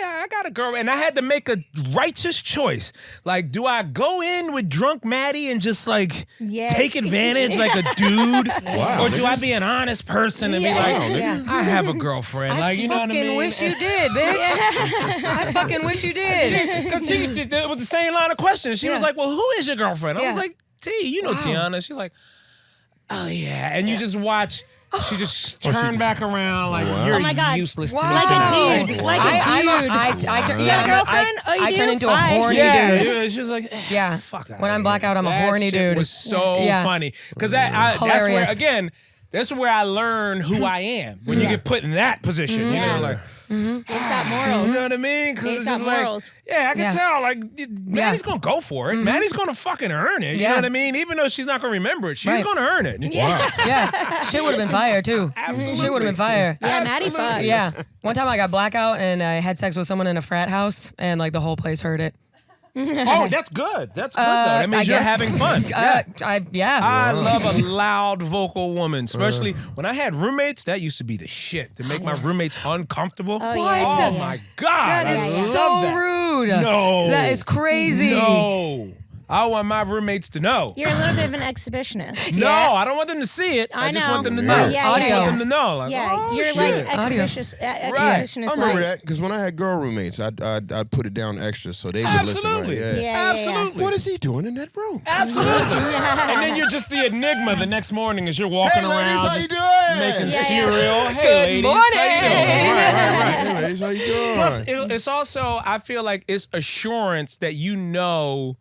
yeah, I got a girl. And I had to make a righteous choice. Like, do I go in with drunk Maddy and just like take advantage like a dude? Wow, Or do I be an honest person and be like, Yeah. I have a girlfriend? Like, you know what I fucking mean? wish you did, bitch. I fucking wish you did. Because it was the same line of questions. She was Yeah. like, well, who is your girlfriend? I was Yeah. like, T, you know Tiana. She's like, oh, yeah. And you just watch. She just turned back around like, you're Oh my God. useless to Wow. me. Like a tonight." dude. Like a dude. I turn, You got a girlfriend? Oh, you I do? turn into a Bye. horny Yeah, dude. yeah, she was like, Yeah. fuck When I'm blackout, I'm a that horny shit dude. was so Yeah. funny. Because that's where, Hilarious. again, that's where I learn who I am. When you get put in that position, you know, like, He's got morals. you know what I mean? Because He's it's got just like, morals. yeah, I can Yeah. tell. Like, Maddie's gonna go for it. Maddie's gonna fucking earn it. You Yeah. know what I mean? Even though she's not gonna remember it, she's Right. gonna earn it. Wow. Yeah. Shit would have been fire, too. Absolutely. Shit would have been fire. Yeah, Maddie fucks. Yeah. One time I got blackout and I had sex with someone in a frat house and like the whole place heard it. Oh, that's good. That's good though. That means I you're guess. having fun. Yeah. Yeah. I love a loud vocal woman, especially when I had roommates. That used to be the shit to make my roommates uncomfortable. Oh, yeah. Oh my God, That is I so love that. rude. No, That is crazy. No, I want my roommates to know. You're a little bit of an exhibitionist. No, I don't want them to see it. I just know. want them to Yeah. know. Yeah, I just yeah, want yeah. them to know. Like, Yeah, oh, you're shit. like Audio. exhibitionist. I remember like. that because when I had girl roommates, I'd put it down extra so they would listen. Absolutely. Right? Yeah. Absolutely. What is he doing in that room? Absolutely. And then you're just the enigma the next morning as you're walking Hey, ladies, around how you doing? making Yeah, yeah. cereal. Hey, Good ladies. morning. How you doing? Right. Hey, ladies, how you doing? Plus, it's also, I feel like it's assurance that you know,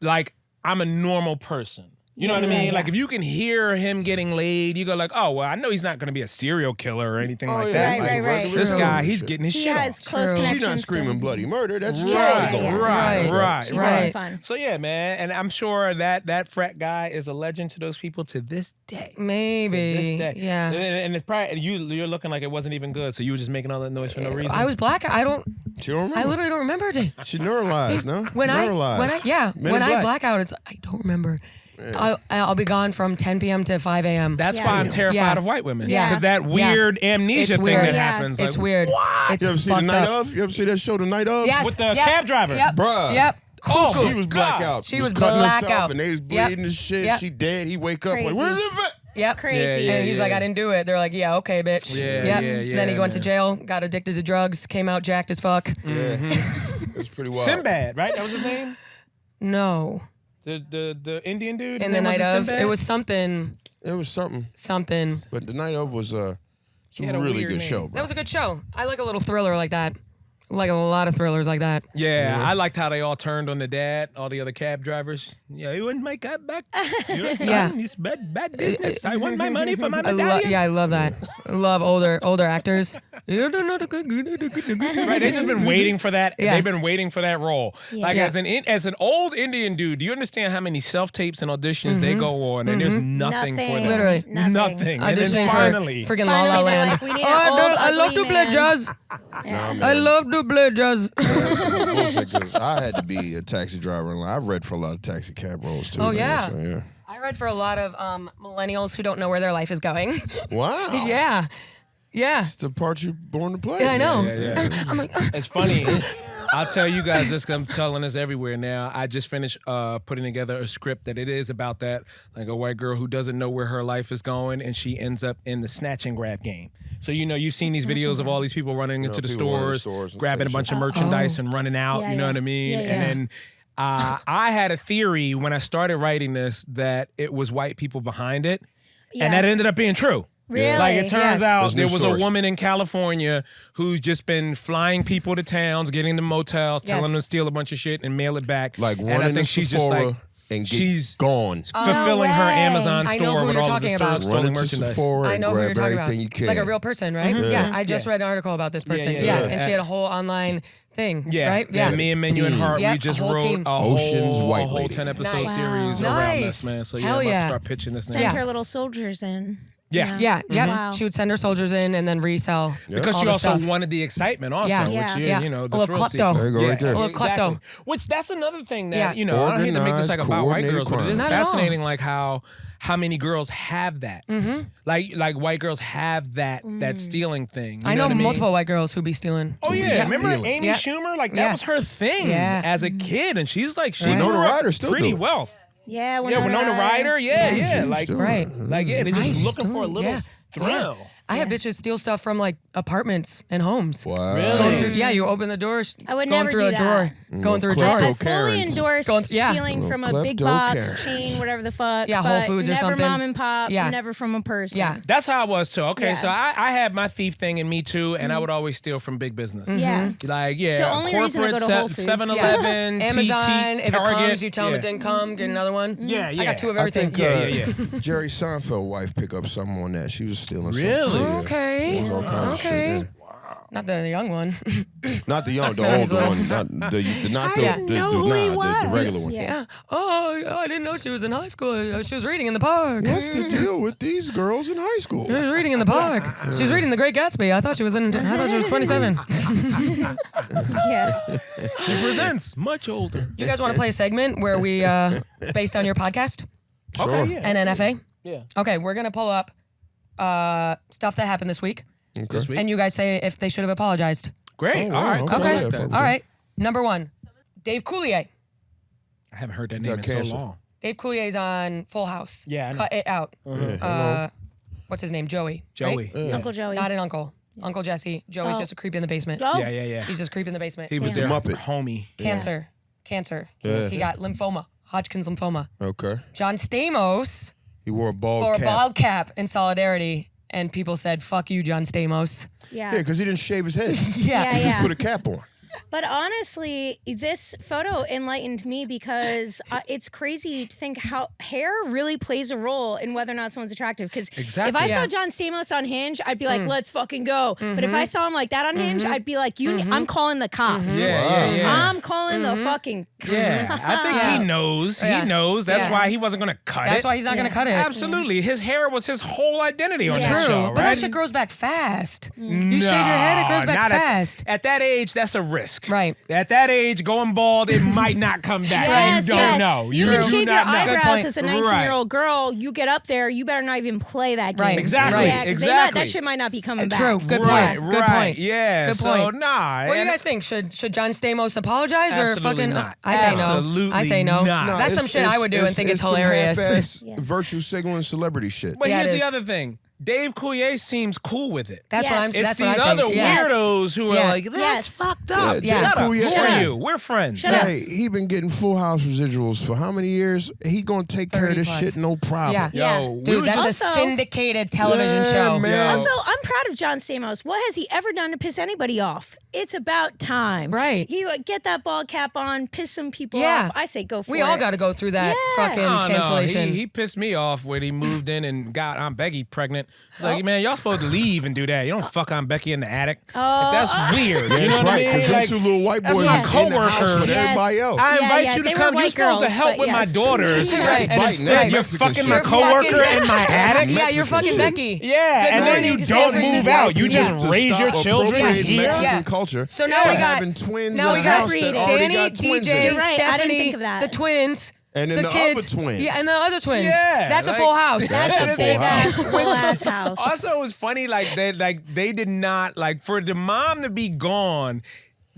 like, I'm a normal person. You know what I mean? Like if you can hear him getting laid, you go like, oh well, I know he's not going to be a serial killer or anything like that. Right. This guy, he's getting his shit has off. close connections. She's not screaming bloody murder. That's Right. Charlie going. Right. She's having fun. So yeah, man, and I'm sure that frat guy is a legend to those people to this day. Maybe. To this day. Yeah. And it's probably you're looking like it wasn't even good, so you were just making all that noise for no reason. I was black. I She don't remember. literally don't remember it. She neuralized, no? When I Black. black out, it's I don't remember. I'll be gone from 10 p.m. to 5 a.m. That's why I'm terrified of white women. Yeah. Because that weird amnesia It's thing weird. that Yeah. happens. It's like, weird. What? It's You ever see the fucked night up. of? You ever see that show, The Night of? Yes. With the cab driver. Yep. Bruh. Yep. Oh, she was blackout. She was cutting herself blackout. and they was bleeding and shit. Yep. She dead. He wake up like, Crazy. where's it? Yep. Crazy. Yeah, And he's like, I didn't do it. They're like, yeah, okay, bitch. Yeah, Yep. yeah, Then he went to man. jail, got addicted to drugs, came out jacked as fuck. Yeah. It's pretty wild. Sinbad, right? That was his name? No. The Indian dude? In His the name was night of, Sinbad? it was something. It was something. But The Night of was it's a had a really weird good name. show, that bro. was a good show. I like a little thriller like that. I like a lot of thrillers like that. Yeah, I liked how they all turned on the dad, all the other cab drivers. Yeah, he wouldn't make that back. Your son, Yeah. It's bad business. I want my money for my medallion. I love that. I love older actors. You don't know the good. Right, they've just been waiting for that. Yeah. They've been waiting for that role. Like Yeah. as an old Indian dude, do you understand how many self tapes and auditions they go on, and there's nothing for them. Literally. Nothing. And then Auditioning finally, for freaking La La Finally, they're Land. like, we need an I old, love to ugly play man. jazz. Nah, man. I love to play jazz. Bullshit, 'cause I had to be a taxi driver. And I read for a lot of taxi cab roles too. Oh, man, yeah. so, yeah. I read for a lot of millennials who don't know where their life is going. Wow. Yeah. It's the part you're born to play. Yeah, I know. Yeah. I'm like, It's funny. I'll tell you guys this. 'Cause I'm telling this everywhere now. I just finished putting together a script that it is about that, like a white girl who doesn't know where her life is going, and she ends up in the snatch and grab game. So you've seen these videos of all these people running into the people running to stores, stores and grabbing a taking bunch of merchandise and running out. Yeah, you know yeah. what I mean? Yeah, yeah. And then I had a theory when I started writing this that it was white people behind it, and that ended up being true. Really? Like it turns Yes. out There's new there was stores. a woman in California who's just been flying people to towns, getting them motels, telling them to steal a bunch of shit and mail it back. Like and running I think to she's Sephora just like and get she's gone. fulfilling her way. Amazon I know store who with you're all of talking the about. stolen Running to merchandise. Sephora I and know who you're grab talking about. everything you can. Like a real person, right? Yeah. I just read an article about this person. yeah, Yeah. yeah. And she had a whole online thing. Yeah, Right? yeah. Me and Menu and Hart, Yep, we just a whole wrote team. a Ocean's whole, White a whole Lady. 10-episode Nice. series Wow. around Nice. this, man. So Hell I'm about yeah. to start pitching this Send now. her little soldiers in. Yeah. Yeah. Wow. She would send her soldiers in and then resell. Because all she the also stuff. wanted the excitement also, Yeah. which Yeah. you know, the A little thrill klepto. seeker. There you go, right there. A little klepto. Exactly. Which that's another thing that, Yeah. I don't hate to make this like about white Organized, girls, but it is Not at all. fascinating like how many girls have that. Mm-hmm. Like white girls have that stealing thing. You I know what mean? multiple white girls who be stealing. Oh yeah, remember Stealing. Amy Yeah. Schumer? Like that Yeah. was her thing Yeah. as a kid, and she's like she Winona grew up Ryder still pretty do it. well. Yeah, Yeah, Winona Ryder. Yeah, like still- Right. like yeah, they just Nice. looking for a little Yeah. thrill. I had bitches steal stuff from like apartments and homes. Wow. Really? Yeah, you open the doors. I would going never through do a drawer. that. Going through a Klepto drawer. I fully Karens. endorse Yeah. stealing from a big Klepto box Karens. chain, whatever the fuck. Yeah, Whole but Foods or never something. mom and pop. Yeah. Never from a person. Yeah. That's how I was too. Okay, Yeah. so I had my thief thing in me too, and I would always steal from big business. Yeah. Like yeah, So only reason to corporate go to Whole Foods. 7-Eleven, Amazon, if it Target. comes, you tell them yeah. it didn't come, get another one. Yeah, yeah. I got two of I everything. think Yeah. Jerry Seinfeld wife pick up something on that. She was stealing something. Really? Yeah. Okay. It was all kinds of shit, Okay. yeah. Not the young one. Not the young, the older one. Not the regular one. Yeah. Oh, I didn't know she was in high school. She was reading in the park. What's the deal with these girls in high school? She was reading in the park. She was reading The Great Gatsby. I thought she was 27. Yeah. She presents much older. You guys want to play a segment where we, based on your podcast, Sure. Okay, yeah. NNFA? Yeah. Okay, we're gonna pull up stuff that happened this week, This week. and you guys say if they should have apologized. Great. Oh, All right. wow, Cool. okay. I Yeah, like fuck that. with All right. Number one, Dave Coulier. I haven't heard that name Got in so cancer. long. Dave Coulier's on Full House. Yeah, I know. Cut It Out. What's his name? Joey. Joey. right? Uncle Joey. Not an uncle. Uncle Jesse. Joey's Oh. just a creep in the basement. Oh. Yeah. He's just a creep in the basement. He was Damn. their Muppet. homie. Cancer. Yeah. He got lymphoma. Hodgkin's lymphoma. Okay. John Stamos He wore a bald wore a cap. bald cap in solidarity, and people said, "Fuck you, John Stamos." Yeah. Yeah, because he didn't shave his head. Yeah. Yeah, yeah. Put a cap on. But honestly, this photo enlightened me because it's crazy to think how hair really plays a role in whether or not someone's attractive. Because if I saw John Stamos on Hinge, I'd be like, let's fucking go. But if I saw him like that on Hinge, I'd be like, I'm calling the cops. I'm calling the fucking cops. Yeah, I think he knows. He knows. That's why he wasn't going to cut it. That's why he's not going to cut it. Absolutely. His hair was his whole identity on that show, right? But that shit grows back fast. You shave your head, it grows back fast. At that age, that's a risk. Right. At that age, going bald, it might not come back. You don't know. You can shave your eyebrows know. as a 19-year-old girl. You get up there, you better not even play that game. Right. Exactly. Yeah, exactly. that shit might not be coming back. True. Good right, point. Good point. Yeah. Good so, point. nah. What do you guys think? Should John Stamos apologize or Absolutely fucking? not. I say no. Absolutely I say no. not. No, That's some shit I would do and think it's hilarious. Some half-ass virtue signaling celebrity shit. But Yeah, here's it the is. other thing. Dave Coulier seems cool with it. That's what I'm. Yes. That's It's what I these think. other weirdos who are like, that's Yes. fucked up. Yeah, Shut up. Coulier- Who Shut are up. you? We're friends. Shut up. Hey, he been getting Full House residuals for how many years? He gonna take care of this 30 plus. shit, no problem. Yeah. Yo, we Dude, were that's just, a Also- syndicated television Yeah, show. man. Also, I'm proud of John Stamos. What has he ever done to piss anybody off? It's about time. Right. He would get that ball cap on, piss some people Yeah. off. I say go for We it. all got to go through that Yeah. fucking Oh, no, cancellation. he pissed me off when he moved in and got Aunt Becky pregnant. It's like, man, y'all supposed to leave and do that. You don't fuck Aunt Becky in the attic. Like, that's weird. Yeah, You know that's what I right. mean? Because Like, them two little white that's boys my was in the house coworker. with Yes. everybody else. I invite yeah, you they to were come. You're white supposed to girls, help but with my yes. daughters. Right. And Biting, instead, that's you're Mexican fucking shit. my You're coworker fucking- in my attic. Yeah, you're Mexican fucking shit. Becky. Yeah, Good and then morning you to San don't move Francisco. out. You just To raise your stop children appropriating here. Mexican Yeah. culture. So now we got having twins now in we the got house that already Danny, got twins DJ, in You're it. right. I didn't Stephanie, think of that. the twins, And then the kids, other twins. Yeah, and the other twins. Yeah, That's a like- full house. That's a full house. Full ass house. Also, it was funny, they did not, for the mom to be gone,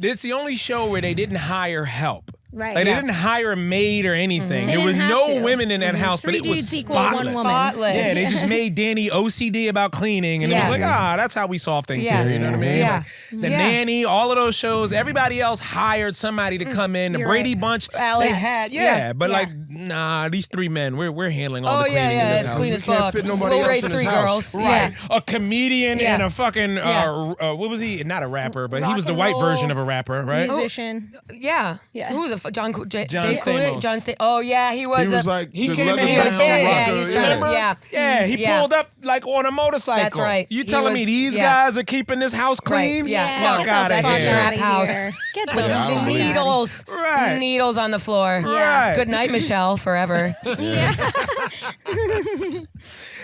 it's the only show where they didn't hire help. Right. Like, Yeah. they didn't hire a maid or anything. They There was didn't have no to. women in that house, but Three it was dudes equal one spotless. woman. Spotless. Yeah, they just made Danny OCD about cleaning, and it Yeah. was like, that's how we solve things Yeah. here. You know what I mean? Yeah. Like, the Yeah. Nanny, all of those shows, everybody else hired somebody to come in. The You're Brady right. Bunch, Alice. they had, Yeah. but Yeah. nah, these three men, we're handling all Oh the cleaning in yeah, this it's house. clean as can't fuck. fit nobody We'll else raise in 3 this house. girls. Right, Yeah. a comedian Yeah. and a fucking Yeah. what was he? Not a rapper, but he Rock was the and white roll version of a rapper, right? Musician. Yeah. Yeah. Who the John Dave Stamos. Coulier? John Stamos. Oh yeah, he was. He was like He the came in leather here bound with band. rocker. he's Yeah. trying to- yeah. Yeah, he Yeah. pulled up like on a motorcycle. That's right. You He telling me was- these yeah. guys are keeping this house Right, clean? yeah. Yeah, No, Fuck get out the of fuck here. Trap outta house. here. Get the With I the don't believe it. needles. Right. Needles on the floor. Right. Good night, Michelle, forever.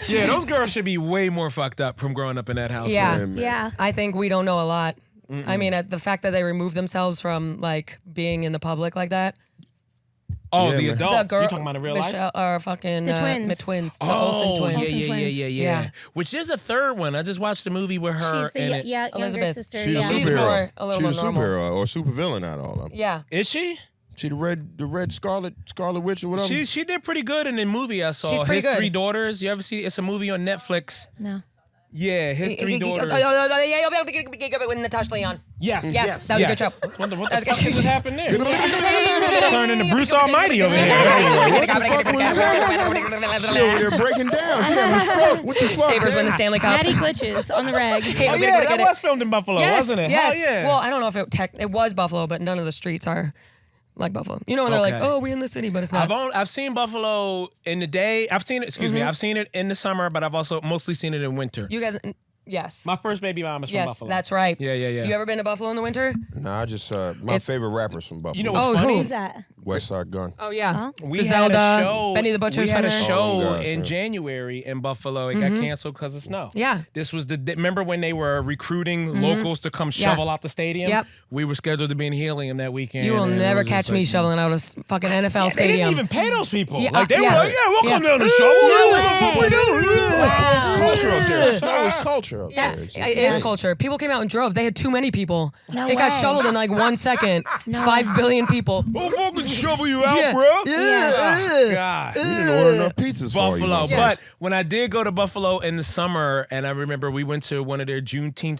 Yeah, those girls should be way more fucked up from growing up in that house. Yeah. Man. Yeah. I think we don't know a lot. I mean, the fact that they remove themselves from being in the public like that. Oh, Yeah, the man. adults. The girl, You talking about in real life? Michelle, or fucking The twins. the twins, the Oh, Olsen twins. Olsen twins. yeah. Yeah. Which is a third one. I just watched a movie with her She's in the it. younger Elizabeth. sister. She's yeah. a She's superhero. a little She's a more normal. superhero or supervillain out of all of them. Yeah. Is she? She the red Scarlet Witch or whatever. She did pretty good in the movie I saw. She's pretty His good. 3 Daughters. You ever see? It's a movie on Netflix. No. Yeah, His 3 Daughters. With Natasha Leon. Yes. Yes, that was a good show. What the fuck just happened there? Turning into Bruce Almighty over here. What the fuck was that? She over there breaking down. She having a stroke. What the fuck? Sabres win the Stanley Cup. Maddie glitches on the reg. Oh, yeah, that was filmed in Buffalo, Yes, wasn't it? yes. Hell yeah. Well, I don't know if it was Buffalo, but none of the streets are like Buffalo. You know when they're like, Okay. oh, we in the city, but it's not. I've seen Buffalo in the day. I've seen it. Excuse me. I've seen it in the summer, but I've also mostly seen it in winter. You guys, yes. My first baby mom is from Yes, Buffalo. that's right. Yeah. You ever been to Buffalo in the winter? Nah, I just my favorite rappers from Buffalo. You know what's Oh, funny? who? Who's that? West Side Gun. Oh, yeah. We Griselda, had a show. Benny the Butcher's We had a Center. show Oh, gosh, in yeah. January in Buffalo. It got canceled because of snow. Yeah. This was remember when they were recruiting locals to come shovel out the stadium? Yep. We were scheduled to be in Helium that weekend. You will and it never was just catch me like- shoveling out a fucking NFL They stadium. didn't even pay those people. Yeah, Like they yeah. were like, yeah, we'll come Yeah. down and shovel. Yeah, What the fuck we do? It's culture up there. Snow is culture up there. Yes, it is culture. People came out and drove. They had too many people. No it got way. shoveled in like 1 second. 5 billion people. We'll fucking shovel you out, Yeah. bro. Yeah. God. We didn't order enough pizzas for you. Buffalo. motherfuckers. But when I did go to Buffalo in the summer, and I remember we went to one of their Juneteenth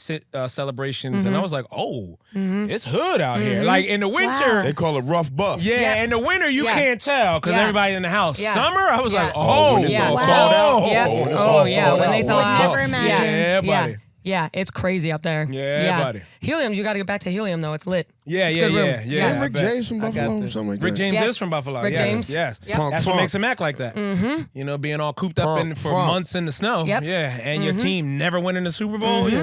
celebrations, and I was like, oh, it's hood out here. Like in the winter, They call it rough buff. yeah, in the winter you Yeah. can't tell because Yeah. everybody in the house. Yeah. Summer, I was Yeah. like, Oh, oh, when it's Yeah. all Wow. thawed out. Yeah. Oh, when it's Oh, all yeah, thawed when out. they thaw rough out. buff. Never imagine. yeah, buddy. Yeah, it's crazy up there. Yeah, buddy. Helium, you got to get back to Helium though. It's lit. Yeah, it's yeah, good room. yeah. Isn't Rick James from Buffalo or something like that? Rick James Yes. is from Buffalo. Rick yes, James. yes. Yep. That's what makes him act like that. Mm-hmm. You know, being all cooped up for months in the snow. Yep. Yeah, and your team never winning the Super Bowl. Yeah.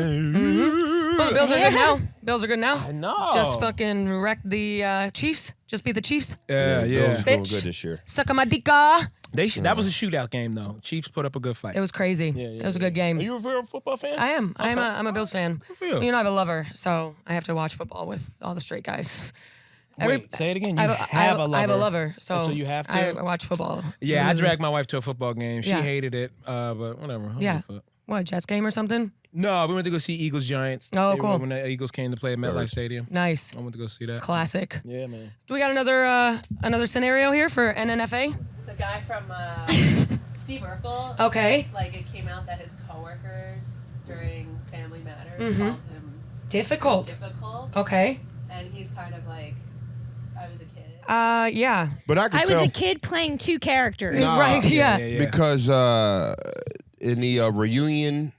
Well, the Bills are good now. Bills are good now. I know. Just fucking wrecked the Chiefs. Just beat the Chiefs. Yeah, yeah. Bills doing Bitch. good this year. Suck on my dicka. That was a shootout game though. Chiefs put up a good fight. It was crazy. It was a good game. Are you a real football fan? I am. I'm a Bills fan. for you. You know, I have a lover, so I have to watch football with all the straight guys. Wait, say it again. You I have a lover. I have a lover, so you have to? I watch football. Yeah, I dragged my wife to a football game. She Yeah. hated it, but whatever. I don't Yeah. give a fuck. What, Jets game or something? No, we went to go see Eagles Giants. Oh, cool. When the Eagles came to play at MetLife Stadium. Nice. I went to go see that. Classic. Yeah, man. Do we got another scenario here for NNFA? The guy from Steve Urkel. Okay. Like it came out that his coworkers during Family Matters Mm-hmm. called him Difficult. difficult. Okay. And he's kind of like, I was a kid. Yeah. But I could I tell was a kid playing two characters. Nah. Right. Yeah. because in the reunion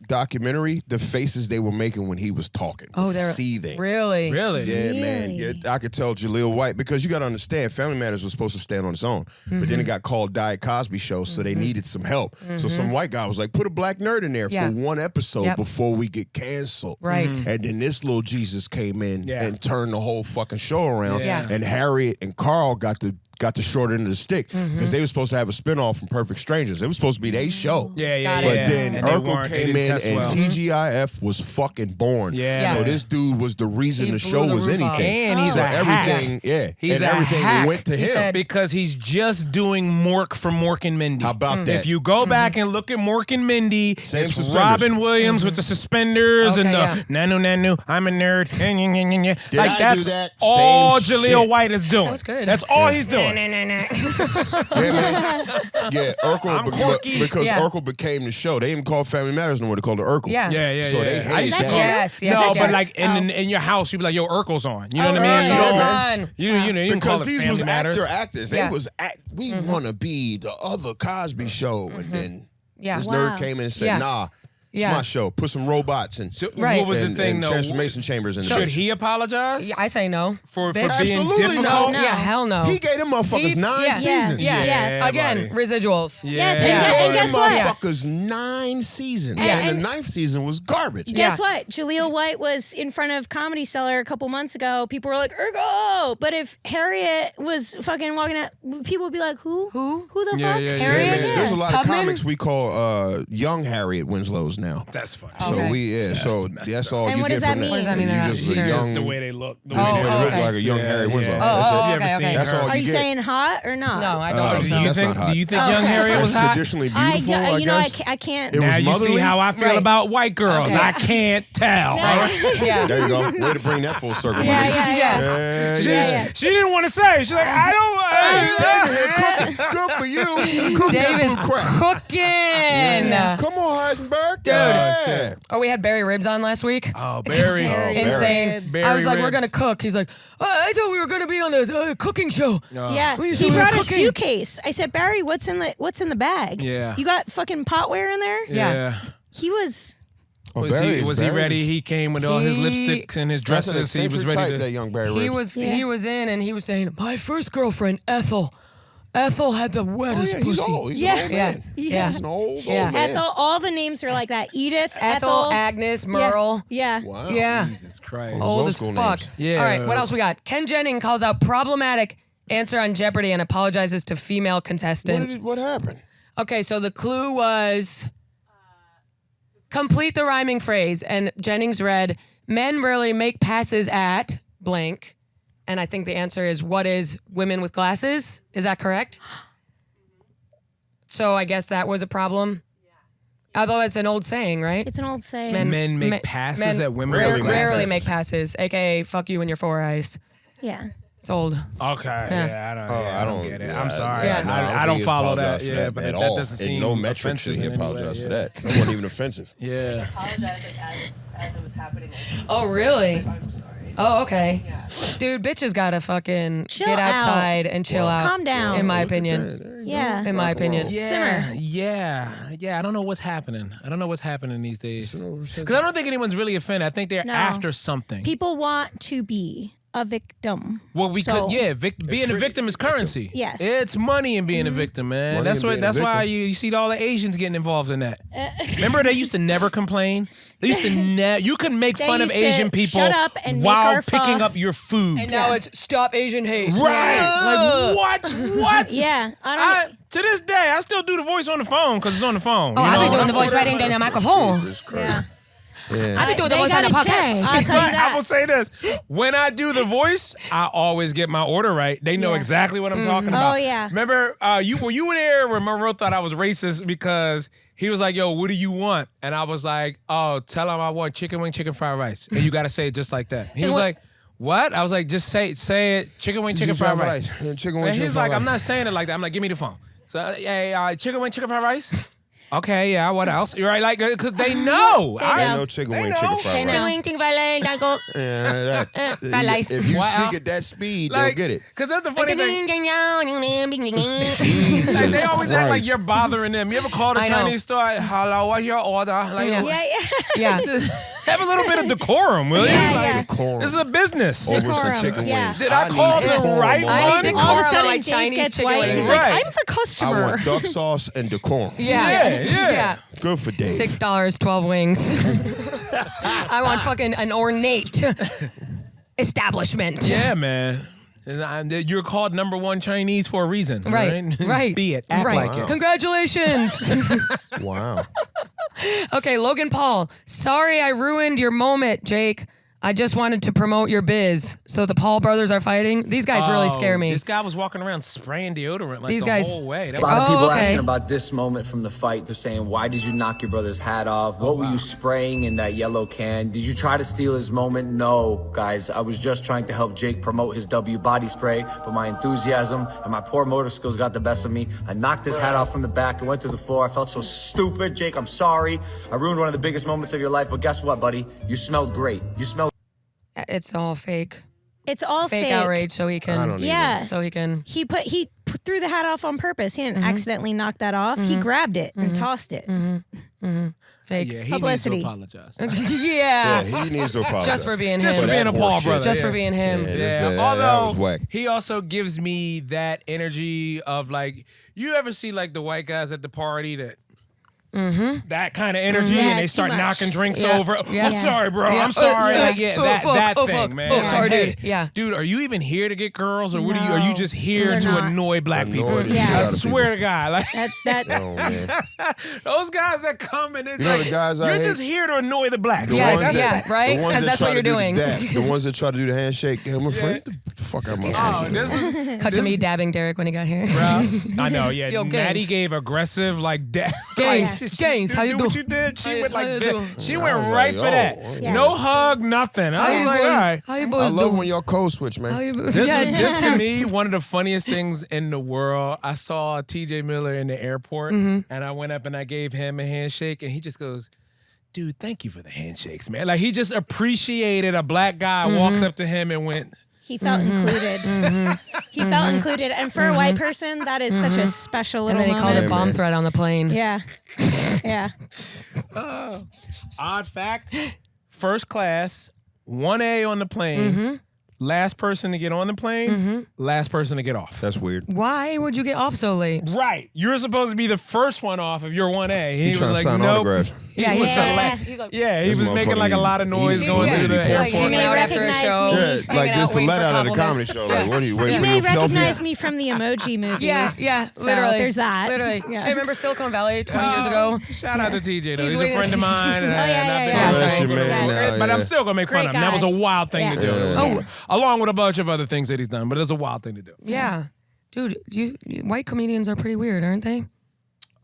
documentary, the faces they were making when he was talking, Oh, they're seething. Really. Really? Yeah, man. Yeah, I could tell Jaleel White, because you got to understand, Family Matters was supposed to stand on its own, but then it got called Diet Cosby Show, so they needed some help. So some white guy was like, put a black nerd in there Yeah. for one episode Yep. before we get canceled. Right. And then this little Jesus came in and turned the whole fucking show around. Yeah. And Harriet and Carl got the short end of the stick because they were supposed to have a spinoff from Perfect Strangers. It was supposed to be their show. Yeah, yeah, Got yeah. it. But then And they Urkel weren't- they came didn't in test and well. TGIF was fucking born. Yeah. So Yeah. this dude was the reason He the blew show the was roof off. anything. And he's so a hack. everything, yeah. He's and a everything hack. went to He him. said- Because he's just doing Mork from Mork and Mindy. How about that? If you go back and look at Mork and Mindy, Same it's suspenders. Robin Williams with the suspenders Okay, and the yeah. nanu, I'm a nerd. Did Like I that's do that? all Same Jaleel shit. White is doing. That was good. That's all he's doing. Yeah, man. Yeah, Urkel, quirky. because Yeah. Urkel became the show. They didn't call it Family Matters no more. They called it Urkel. Yeah. Yeah, yeah, So yeah. they I hated used to- that. Yes. Yes. no, yes, but yes. like in your house, you'd be like, "Yo, Urkel's on." You know what I mean? Urkel's You on. don't, you know, you can call Because it these Family was Matters. actors. Yeah. They was we want to be the other Cosby Show, and then Yeah. this Wow. nerd came in and said, Yeah. "Nah, it's Yeah. my show. Put some robots and So Right. what was the and, thing and though? transformation chambers in Should there." he apologize Yeah, I say no. for Bitch. being Absolutely difficult? not. Yeah, hell no. He gave them motherfuckers 9 yeah. seasons. Yeah. Yes. Again, buddy. residuals. Yes, Yeah. and He gave guess them what? motherfuckers 9 seasons, Yeah. and the 9th season was garbage. Guess Yeah. what? Jaleel White was in front of Comedy Cellar a couple months ago. People were like, Urkel! But if Harriet was fucking walking out, people would be like, who? Who? Who the Yeah, fuck? yeah, yeah. Yeah, Harriet? man. There's a lot Tubman? of comics we call young Harriet Winslows now. That's funny. So so that's all And you what get does that from mean? that. What does that mean? You They're just not- a they're- young. The way they look. The They way they look okay. like a young Harriet Winslow. yeah. That's Oh, it. You ever okay, seen okay. That's her? all Are you you get. saying hot or not? No, I Oh, don't think Do so. you That's think? not hot. Do you think young Harriet was That's hot? traditionally I, beautiful, I you know, guess. I can't. It was Now you see motherly? how I feel Right. about white girls. Okay. I can't tell. Yeah. There you go. Way to bring that full circle. Yeah, my nigga. yeah, yeah. Yeah. She didn't want to say. She's like, I don't. David here cooking. Good for you. Cook that David's blue crap. cooking. Come on, Heisenberg. Dude. Yeah. Oh, we had Barry Ribs on last week. Oh, Barry. Barry. Insane. Ribs. I was like, Barry we're gonna Ribs. cook. He's like, I thought we were gonna be on the cooking show. Yeah, We used he to brought a cooking. suitcase. I said, Barry, what's in the bag? Yeah. You got fucking potware in there? Yeah. He was. Oh, Was he ready? He came with all his He- lipsticks and his That's an dresses. He was eccentric ready type, to. that young Barry He Ribs. was in and he was saying, my first girlfriend, Ethel. Ethel had the Oh, wettest yeah, he's pussy. old. He's Yeah. an old man. Yeah. He's an old Yeah. man. Ethel, all the names are like that. Edith, Ethel, Agnes, Merle. Yeah. Wow. Yeah. Jesus Christ. Old Old as school fuck. names. Yeah. All right, what else we got? Ken Jennings calls out problematic answer on Jeopardy and apologizes to female contestant. What happened? Okay, so the clue was complete the rhyming phrase, and Jennings read, men rarely make passes at blank. And I think the answer is, what is women with glasses? Is that correct? So I guess that was a problem. Although it's an old saying, right? It's an old saying. Men make passes at women Rarely with make rarely glasses? make passes, aka fuck you and your 4 eyes. Yeah. It's old. Okay, yeah, I don't get it. I'm sorry. Yeah. No, I don't think he follow that. apologized for Yeah, but at that all. doesn't In seem no metrics should offensive he in any way, apologize for yeah. that. That wasn't even offensive. Yeah. Apologize like as it was happening. Like, Oh, really? I'm sorry. Oh, okay. Yeah. Dude, bitches gotta fucking Chill get out. outside and chill out. Calm down. In my opinion. Yeah. In my opinion. Simmer. Yeah. I don't know what's happening. These days. Because I don't think anyone's really offended. I think they're after something. People want to be a victim. Well, being a victim is currency. Yes. It's money in being a victim, man. That's why you see all the Asians getting involved in that. Remember, they used to never complain. They used to you could make fun of Asian people shut up and while picking up your food. And now it's stop Asian hate. Right. Like what? Yeah. To this day, I still do the voice on the phone because it's on the phone. Oh, I've been doing the voice right into the microphone. Jesus Christ. Yeah. I've been doing the voice on the podcast. I'll tell you that. I will say this. When I do the voice, I always get my order right. They know exactly what I'm talking about. Oh, yeah. Remember, you were there when Monroe thought I was racist because he was like, yo, what do you want? And I was like, oh, tell him I want chicken wing, chicken fried rice. And you got to say it just like that. He was like, what? I was like, just say it. Chicken wing, chicken fried rice. Chicken wing, and he's like, I'm not saying it like that. I'm like, give me the phone. So, hey, chicken wing, chicken fried rice? Okay, yeah, what else? You're right, like, because they know. They know chicken wing, chicken fried rice. Chicken wing, chicken fried rice. If you speak at that speed, they'll get it. Because that's the funny thing. Like, they always act like you're bothering them. You ever call the Chinese store? Hello, what's your order? Like, Yeah. have a little bit of decorum, will you? Decorum. This is a business. Over some chicken wings. Did I call the right one? I need All of a decorum on sudden, my Dave Chinese gets chicken white. wings. He's Right. like, I'm the customer. I want duck sauce and decorum. Yeah. Good for Dave. $6, 12 wings. I want fucking an ornate establishment. Yeah, man. You're called #1 Chinese for a reason. Right. Be it. Act like it. Congratulations. Wow. Okay, Logan Paul. Sorry I ruined your moment, Jake. I just wanted to promote your biz. So the Paul brothers are fighting? These guys really scare me. This guy was walking around spraying deodorant like These the guys whole way. scare- A lot of people okay. asking about this moment from the fight. They're saying, why did you knock your brother's hat off? What were you spraying in that yellow can? Did you try to steal his moment? No, guys. I was just trying to help Jake promote his W body spray, but my enthusiasm and my poor motor skills got the best of me. I knocked his hat off from the back and went through the floor. I felt so stupid. Jake, I'm sorry. I ruined one of the biggest moments of your life, but guess what, buddy? You smelled great. You smelled... It's all fake. It's all fake. outrage so he can. So he can. He threw the hat off on purpose. He didn't accidentally knock that off. He grabbed it and tossed it. Fake. Yeah, he Publicity. needs to apologize. Yeah. He needs to apologize. Just for being Just him. for being a Paul brother. Just for being him. That Although was whack. he also gives me that energy of like, you ever see like the white guys at the party that that kind of energy Yeah, and they too start much. knocking drinks Yeah. over. Yeah. I'm sorry, bro. Yeah. I'm sorry. Yeah. Like, that fuck. thing, Fuck. man. Oh, Like, sorry, hey, dude. Yeah. Dude, are you even here to get girls or what are you just here they're to not. annoy black people? Annoy the shit I out of swear people. to God. Like, Oh, man. those guys that come and it's You know like, the guys I you're hate? just here to annoy the blacks. The Yes, ones yeah, that- right? the ones 'Cause that that's try what to you're do doing. The dab. The ones that try to do the handshake. I'm afraid the fuck out my Oh, face. this is Cut to me dabbing Derek when he got here. I know, yeah. Yo, Maddie Gaines. gave aggressive like that. Gaines, how you do? What do? you did? She How went you like do? this. She I went was right like, for that. oh, yeah. No hug, nothing. I was like, all right. How you I boys love do? when y'all code switch, man. How you boys? This Yeah, is just to me one of the funniest things in the world. I saw TJ Miller in the airport, and I went up and I gave him a handshake, and he just goes, "Dude, thank you for the handshakes, man." Like he just appreciated a black guy walked up to him and went, He felt included. He felt included. And for a white person, that is such a special And little then he called moment. it bomb threat on the plane. Yeah. Yeah. odd fact, first class, 1A on the plane, last person to get on the plane, last person to get off. That's weird. Why would you get off so late? Right. You're supposed to be the first one off if you're 1A. He was trying to like, sign nope. autographs. Yeah, He was he's the like, last. he's like, Yeah, he This was making like a lot of noise he- going he- through the he- like airport. hanging out after a recognize show. me. Yeah, hanging like out, this the waiting let for out of the comedy compliments. show. Like, what are you waiting You for may Philadelphia? recognize me from the Emoji Movie. Yeah, So literally. there's that. Literally. Yeah. Hey, remember Silicon Valley 20 years ago? Shout out to TJ though. He's He's a waiting- friend of mine. And Oh, yeah, I've been yeah. on That's the your road man with him, now, but I'm yeah. still gonna make fun Great of him. That was a guy. wild thing to do. Yeah. Along with a bunch of other things that he's done, but it was a wild thing to do. Yeah. Dude, white comedians are pretty weird, aren't they?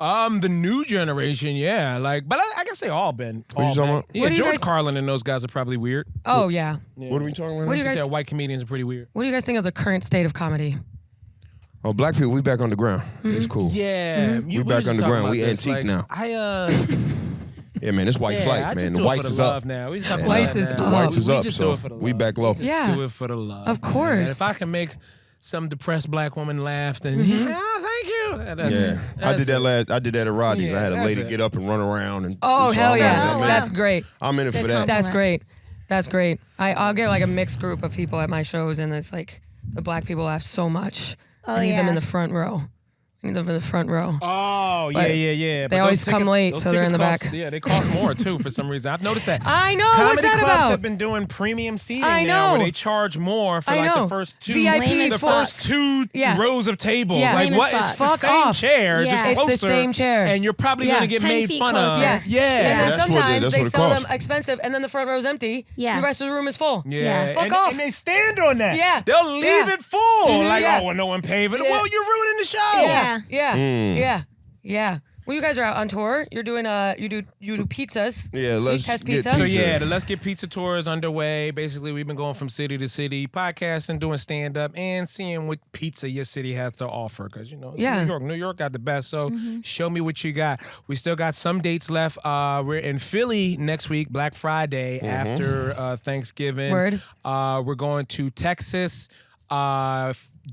The new generation, yeah, like, but I guess they all been. What you talking about? Yeah, What do you George guys- Carlin and those guys are probably weird. Oh, yeah. What are we talking about? What do you guys Yeah, white comedians are pretty weird. What do you guys think of the current state of comedy? Oh, black people, we back on the ground. It's cool. Yeah, We back just on the talking ground. about We this. antique now. Yeah, man, it's white flight, I man. just The do it whites for the is love up. now. We just have Whites is now. up. Whites is We up, just do so it for the we love. back low. Yeah. Do it for the love. Of man. course. And if I can make some depressed black woman laugh, then thank you. That's Yeah, I did that I did that at Rodney's. Yeah, I had a that's lady it. get up and run around and. Oh, so hell I'm yeah. in it. That's great. I'm in it for that. That's great. That's great. I'll get like a mixed group of people at my shows, and it's like the black people laugh so much. I need them in the front row. I need them in the front row. Oh, But yeah. they always come late, so they're in the tickets back. cost- Yeah, they cost more too for some reason. I've noticed that. I know. Comedy What's that clubs about? have been doing premium seating I now, know. where they charge more for I like know. the first two, VIP the fuck. first two Yeah. rows of tables. Yeah. Like Famous what? spots. It's the Fuck same off. chair, Yeah. just It's the closer, same chair. and you're probably Yeah. going to get 10 made feet fun closer. of. Yeah. Yeah. And then That's what sometimes that's they what it sell them costs. expensive, and then the front row's empty. Yeah. The rest of the room is full. Yeah, Fuck and, off. and they stand on that. Yeah. They'll leave Yeah. it full. Like, Yeah. oh, well, no one paid for it. Yeah. Well, you're ruining the show. Yeah. Well, you guys are out on tour. You're doing you do pizzas. Yeah, let's test get pizza. So pizza. yeah, the Let's Get Pizza tour is underway. Basically, we've been going from city to city, podcasting, doing stand-up, and seeing what pizza your city has to offer. Because, Yeah. New York got the best, so show me what you got. We still got some dates left. We're in Philly next week, Black Friday, after Thanksgiving. Word. We're going to Texas.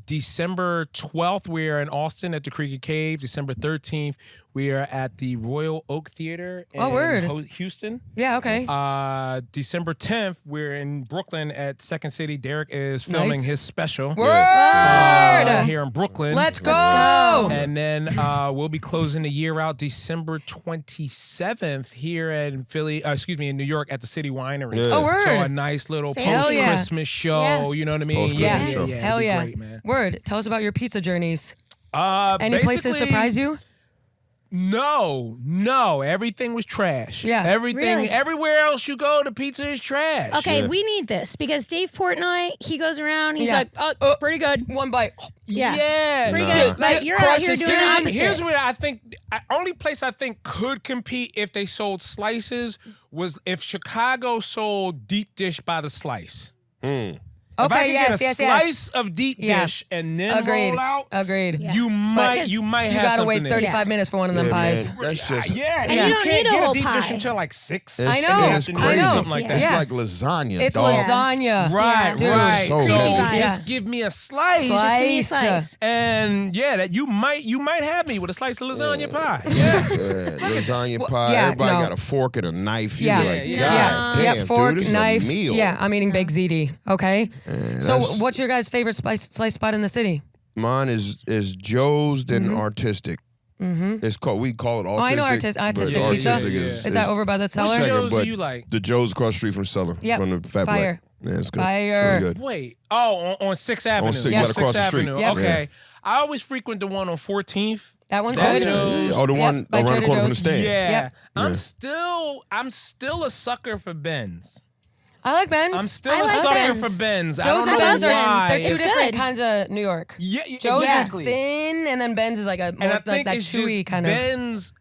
December 12th, we are in Austin at the Creaky Cave. December 13th, we are at the Royal Oak Theater in word. Houston. Yeah, okay. December 10th, we're in Brooklyn at Second City. Derek is filming Nice. his special Word. here in Brooklyn. Let's go. And then we'll be closing the year out December 27th here in in New York at the City Winery. Yeah. Oh, word. So a nice little Hell yeah. post-Christmas show, Yeah. you know what I mean? Post-Christmas show. Hell it'd be yeah. Great, man. Word. Tell us about your pizza journeys. Any places Basically, surprise you? No. Everything was trash. Yeah. Everything, Really? everywhere else you go, the pizza is trash. Okay, Yeah. we need this because Dave Portnoy, he goes around, he's Yeah. like, oh, pretty good. One bite. Yeah. Pretty Nah. good. Like, you're out Crust here is doing the thin. opposite. Here's what I think. Only place I think could compete if they sold slices was if Chicago sold deep dish by the slice. If I Okay, could get a yes. slice of deep Yeah. dish and then Agreed. roll out, Agreed. you might Because you might You have gotta something wait there. 35 minutes for one of them Yeah, pies. man, that's just. Yeah, And you you don't can't need a get whole a deep dish pie. until like 6. It's- I know. It's I crazy. know. Something like that. It's Yeah. like lasagna, It's dog. lasagna. Right, Dude. right. So So good. just give me a slice. Slice. Slice. And yeah, that you might have me with a slice of lasagna pie. Yeah, lasagna pie. yeah, Everybody no. got a fork and a knife. Yeah. You're like, Yeah. God damn, Yep, fork, dude, this knife. is a meal. Yeah, I'm eating baked ziti. Okay. So, that's- what's your guys' favorite slice spot in the city? Mine is Joe's, then Artistic. It's called. We call it Artistic. Oh, I know Artistic but Pizza. Artistic Is that over by the What cellar? second, shows do but you like? The Joe's across the street from Cellar. Yep. From the Fat Fire. Black. Yeah, it's good. Fire. It's really good. Wait. Oh, on 6th Avenue. Sixth, you Yeah, gotta cross the street. Avenue. Yep. Okay. I always frequent the one on 14th. That one's Oh, good. yeah. Oh, the Yep, one by around the Trader corner from the Joe's. stand. Yeah. Yep. I'm still a sucker for Ben's. I like Ben's. I'm still I a like sucker Ben's. for Ben's. I Joe's don't and know Ben's why. they're two It's different good. kinds of New York. Yeah, Joe's exactly. is thin, and then Ben's is like a more And I like think that it's chewy just kind of. Ben's.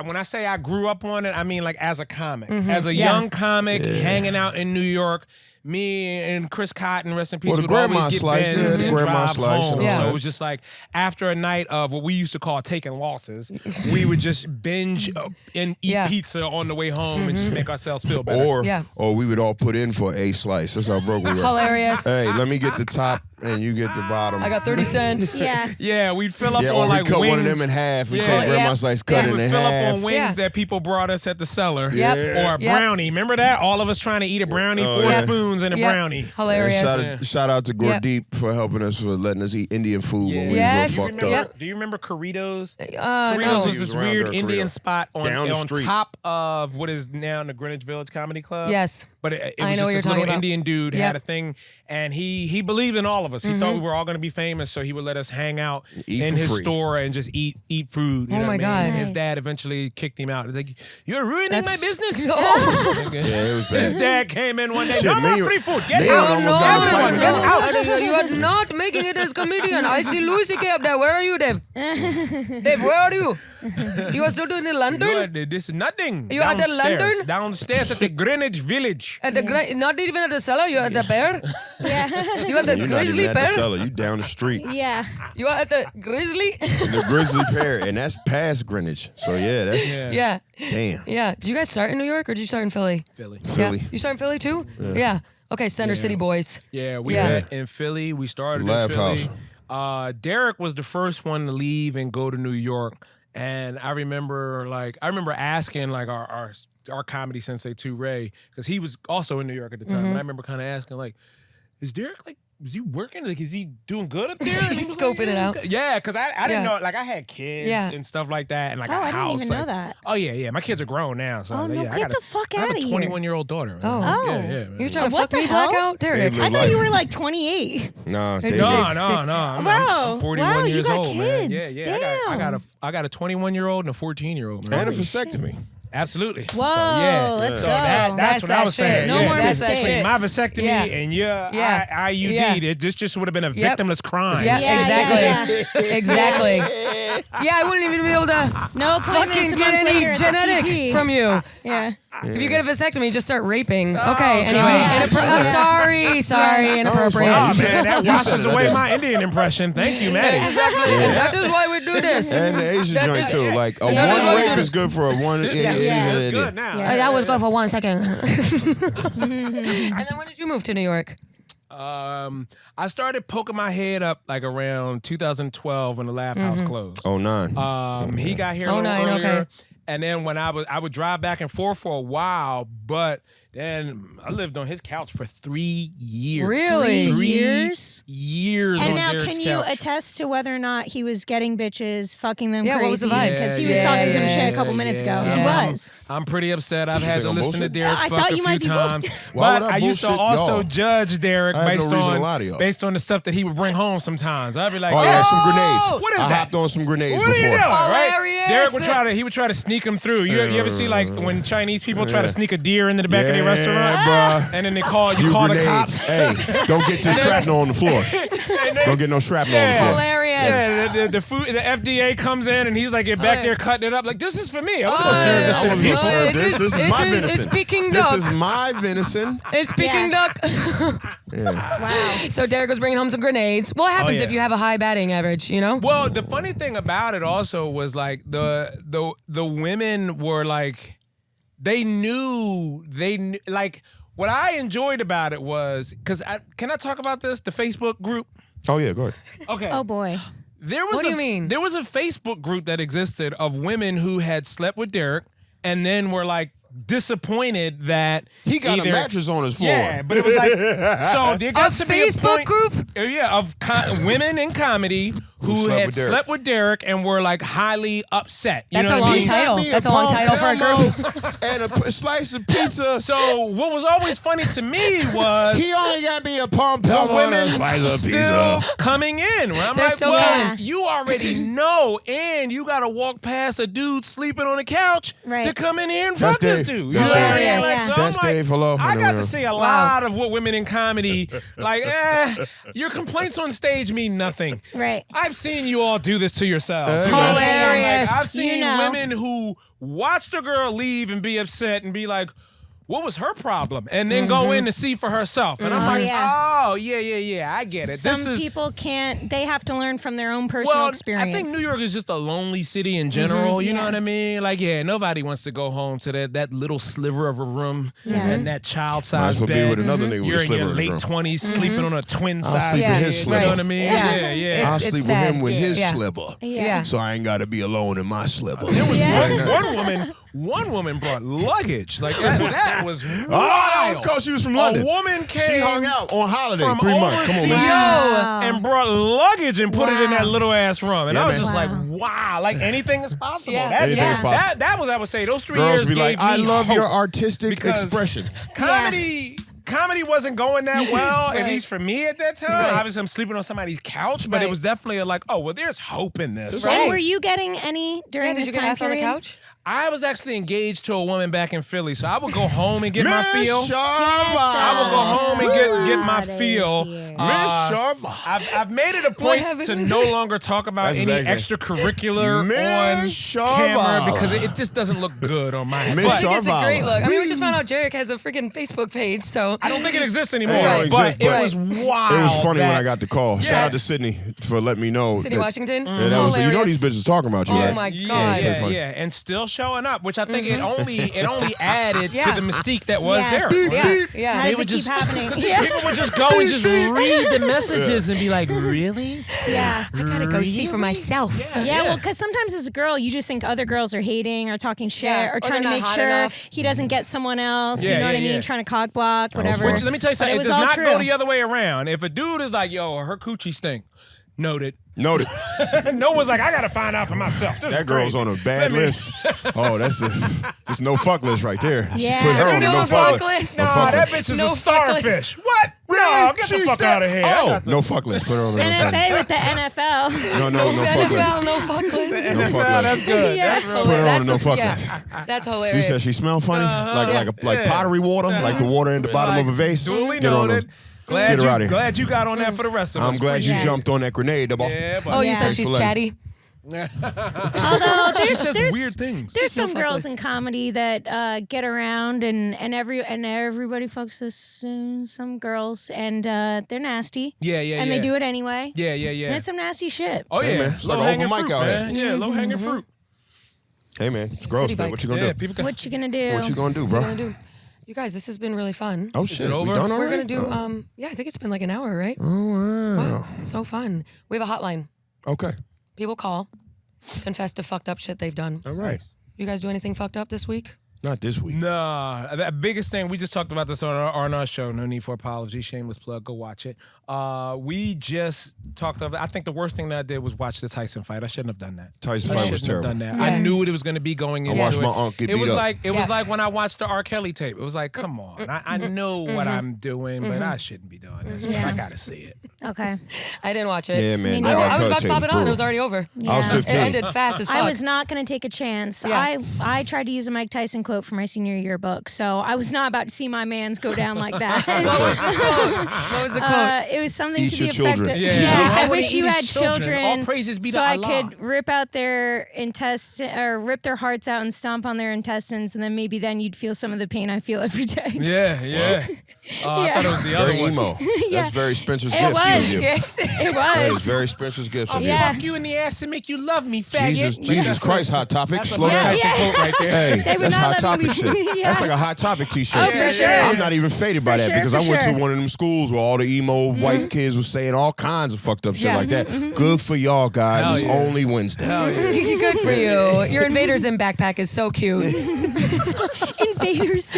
When I say I grew up on it, I mean like as a comic, as a Mm-hmm. Yeah. young comic, hanging out in New York. Me and Chris Cotton, rest in peace, Well, the would grandma always get slice, Ben's yeah, the and grandma drive slice home. and all So that. it was just like after a night of what we used to call taking losses, we would just binge and eat Yeah. pizza on the way home and just make ourselves feel better. Or we would all put in for a slice. That's how broke we were. Hilarious. Hey, let me get the top and you get the bottom. I got 30 cents. Yeah. Yeah, we'd fill up Yeah, on or we like cut wings. one of them in half. We Yeah. take grandma's Yeah. slice, cut We it would in fill up half. on wings Yeah. that people brought us at the cellar. Yep. Or a Yep. brownie. Remember that? All of us trying to eat a brownie, Oh, 4 yeah. spoons and a Yep. brownie. Hilarious. Shout out to Yep. Gurdeep for helping us, for letting us eat Indian food when we Yes. was all fucked up. Do you remember Corritos? No. Corritos was He this was around weird there, Indian Corritos. spot Down the on street. top of what is now the Greenwich Village Comedy Club. Yes. But it I was know what just you're this talking little about. Indian dude Yep. had a thing, and he believed in all of us. He thought we were all going to be famous, so he would let us hang out Eat in for his free. store and just eat food. You Oh know my what I mean? God. And his Nice. dad eventually kicked him out. He's like, "You're ruining my business." Oh. Yeah, it was His bad. dad came in one day. Shit, No more me- free food. Get me out. and almost got in a fight with Get him. out. You are not making it as comedian. I see Louis C.K. up there. Where are you, Dave? Dave, where are you? You are still doing in London? This is nothing. You at the London? Downstairs at the Greenwich Village. At the not even at the cellar. You are at the bear. Yeah. You at the You're not grizzly even at the bear. cellar. You down the street. Yeah. You are at the grizzly. The grizzly pear, and that's past Greenwich. So yeah, that's Yeah. damn. Yeah. Did you guys start in New York or did you start in Philly? Philly. Philly. Yeah. You start in Philly too? Yeah. Okay, Center City boys. Yeah, we Yeah. met in Philly. We started Laugh in Philly. House. Derek was the first one to leave and go to New York. And I remember asking like our comedy sensei too, Ray, because he was also in New York at the time. And I remember kind of asking like, is Derek like, is he working? Like, is he doing good up there? And he was Scoping it out. Yeah, because I didn't Yeah. know, like I had kids Yeah. and stuff like that, and like a I house. didn't even know like- that. Oh yeah. My kids are grown now, so Oh, no, yeah. get I got the fuck I have outta a here. 21-year-old daughter. Oh. yeah. You trying to What fuck the me, hell? Blackout? Derek. Hey, I look thought you like- were like 28. Nah, they, No. I'm Wow. 41 Wow, you years got old, man. kids. Yeah. Damn. I got a 21-year-old and a 14-year-old. Man. and a vasectomy. Absolutely. Whoa, so, yeah. let's so go. That's That's what that I was shit. saying. No yeah. more That's that mistakes. shit. My vasectomy Yeah. and your Yeah. IUD. Yeah. This just would have been a Yep. victimless crime. Yeah, Yeah, exactly. yeah, Exactly. Yeah, I wouldn't even be able to No fucking appointments a get month later any at the genetic PP. from you. Yeah. If you get a vasectomy, just start raping. Okay, anyway. God. I'm sorry, inappropriate. Oh, man, that washes away my Indian impression. Thank you, Maddy. Exactly. And that is why we do this. And the Asian That joint is- too. Like a Yeah, that's one what rape it is good for a one Asian It's Indian. good now. Yeah. That was good for 1 second. And then when did you move to New York? I started poking my head up like around 2012 when the Laugh House closed. Oh, 09. He got here a little 09, earlier. okay. And then when I would drive back and forth for a while, but then I lived on his couch for 3 years. Really? 3 years? years And on now, Derek's can you couch. attest to whether or not he was getting bitches, fucking them Yeah, crazy? what was the vibes? Because he was Yeah, talking some yeah, shit a couple minutes ago. He was. I'm pretty upset. I've had to on listen to bullshit? Derek I fuck thought a you few might be times. Why But would I I used to bullshit also y'all? judge Derek I have based no reason to lie to y'all. on the stuff that he would bring home sometimes. I'd be like, Oh yeah, some grenades. what is I that? hopped on some grenades What are you before. doing? Right? Hilarious. Derek would try to sneak them through. You ever see like when Chinese people try to sneak a deer into the back of their restaurant? bruh. And then they call Few the grenades. cops. Hey, don't get the shrapnel on the floor. Don't get no shrapnel on the floor. Hilarious. Yeah, the FDA comes in and he's like, you're back there cutting it up. Like, this is for me. I was going to serve this I to the was gonna people. serve this. This is my It's venison. Peking This duck. is my venison. It's Peking duck. Wow. So Derek was bringing home some grenades. What happens yeah. if you have a high batting average, you know? Well, the funny thing about it also was like the women were like, they knew like what I enjoyed about it was because can I talk about this? The Facebook group. Oh yeah, go ahead. Okay. Oh, boy. What do you mean? There was a Facebook group that existed of women who had slept with Derek and then were like disappointed that He got a mattress on his floor. Yeah, but it was like so there got to be a Facebook point, group? Yeah, of women in comedy who slept had with Derek. slept with Derek and were like highly upset. You That's know a what I long mean? title. Got me That's a long Palm title for a Elmo and a slice of pizza. So what was always funny to me was He only got me a pom pom the on a women slice of still pizza. coming in. Where I'm They're like, still well, coming. you already know, and you got to walk past a dude sleeping on the couch Right. to come in here and That's fuck this Dave. dude. That's You know what I Dave. mean? Like, Yeah. so That's I'm like, Dave. Hello. I got to see a Wow. lot of what women in comedy, like, your complaints on stage mean nothing. Right. I've seen you all do this to yourselves. Hilarious. Like, I've seen You know. women who watched a girl leave and be upset and be like, what was her problem? And then go in to see for herself. And I'm like, yeah. oh, yeah, I get it. Some people can't, they have to learn from their own personal experience. I think New York is just a lonely city in general. You know what I mean? Like, nobody wants to go home to that little sliver of a room and that Might child-sized as well be bed. with another nigga with You're a in sliver your of his late room. 20s sleeping on a twin-size sleep with bed. his You slipper. know what I mean? Yeah. Yeah. I'll It's sleep with sad. him with his Yeah. slipper. Yeah. So I ain't got to be alone in my slipper. One woman brought luggage. Like that was wild. Oh, that was because she was from London. A woman came She hung out on holiday from 3 months. Come on, overseas man. and brought luggage and put it in Wow. that little ass room. And Yeah, I was man. just like, wow, like anything is possible. Yeah. That's, Anything is possible. That was, I would say, those 3 Girls years be like, gave I me love hope. your artistic because expression. Comedy comedy wasn't going that well, at least for me at that time. Obviously, I'm sleeping on somebody's couch, but it was definitely like, oh, well, there's hope in this. So were you getting any during this time period? Did you get asked on the couch? I was actually engaged to a woman back in Philly, so I would go home and get my feel. I would go home and get my feel. I've made it a point to no longer talk about any extracurricular on camera because it just doesn't look good on my head. I think it's a great look. I mean, we just found out Jarek has a freaking Facebook page, so I don't think it exists anymore. But it was wild. It was funny when I got the call. Shout out to Sydney for letting me know. Sydney Washington. Yeah, that was, you know these bitches talking about you. Oh my God. Yeah, and still showing up, which I think it only added to the mystique that was there. Yeah. They would just people would just go and just read the messages and be like, really? Yeah. I gotta go see for myself. Yeah, well, because sometimes as a girl, you just think other girls are hating or talking shit or trying to make sure he doesn't get someone else. You know what I mean? Trying to cock block, whatever. Which, let me tell you something. It does not go the other way around. If a dude is like, yo, her coochie stink, noted. No one's like, I gotta find out for myself. That girl's on a bad list. Oh, that's just no fuck list right there. Yeah. Put her on no fuck list. No, that bitch is a starfish. What? No, get the fuck out of here. Oh, no fuck list. Put her on the NFA with the NFL. No fuck list. No fuck list. No fuck list. That's good. Yeah. That's Put her on the no fuck list. That's hilarious. You said she smelled funny? Like pottery water? Like the water in the bottom of a vase? Duly Get on noted. Glad you got on that for the rest of us. I'm glad you jumped on that grenade. You said she's chatty. Although there's weird things. There's some girls in comedy that get around and everybody focuses some girls and they're nasty. And they do it anyway. Yeah. And it's some nasty shit. Oh yeah, man, it's like an open mic out here. Yeah, low hanging fruit. Hey man, it's gross, man. What you gonna do? What you gonna do? What you gonna do, bro? You guys, this has been really fun. Oh shit, we done already? We're gonna do I think it's been like an hour, right? Oh wow. So fun. We have a hotline. Okay. People call, confess to fucked up shit they've done. All right. You guys do anything fucked up this week? Not this week. Nah, the biggest thing, we just talked about this on our show, No Need for Apology, shameless plug, go watch it. We just talked about, I think the worst thing that I did was watch the Tyson fight. I shouldn't have done that. Tyson fight was terrible. Done that. I knew what it was going to be going into it. I watched my uncle get beat up. It was like when I watched the R. Kelly tape. It was like, come on. I know what I'm doing, but I shouldn't be doing this. But I got to see it. Okay. I didn't watch it. Yeah, man. I was about to pop it on. It was already over. I was 15. It ended fast as fuck. I was not going to take a chance. Yeah. I tried to use a Mike Tyson quote for my senior yearbook, so I was not about to see my mans go down like that. What was the quote? It was something Eat to the your effect children. of, Yeah. I wish you had children. All praises be to so I Allah. could rip out their rip their hearts out and stomp on their intestines, and then maybe then you'd feel some of the pain I feel every day. Yeah. I thought it was the other Very one. emo. That's very Spencer's It gift. was. Yes. It That is was. very Spencer's gift. Yeah. Fuck you in the ass and make you love me, faggot. Jesus Christ, Hot Topic. Slow down. Tyson quote right there. Hey, would that's not Hot let me Topic be- shit. Yeah. That's like a Hot Topic t-shirt. Oh, for sure. I'm not even faded by that sure, because I for went sure. to one of them schools where all the emo white kids were saying all kinds of fucked up shit Yeah. like that. Good for y'all guys. Hell It's yeah. only Wednesday. Good for you. Your Invaders in backpack is so cute. Invaders.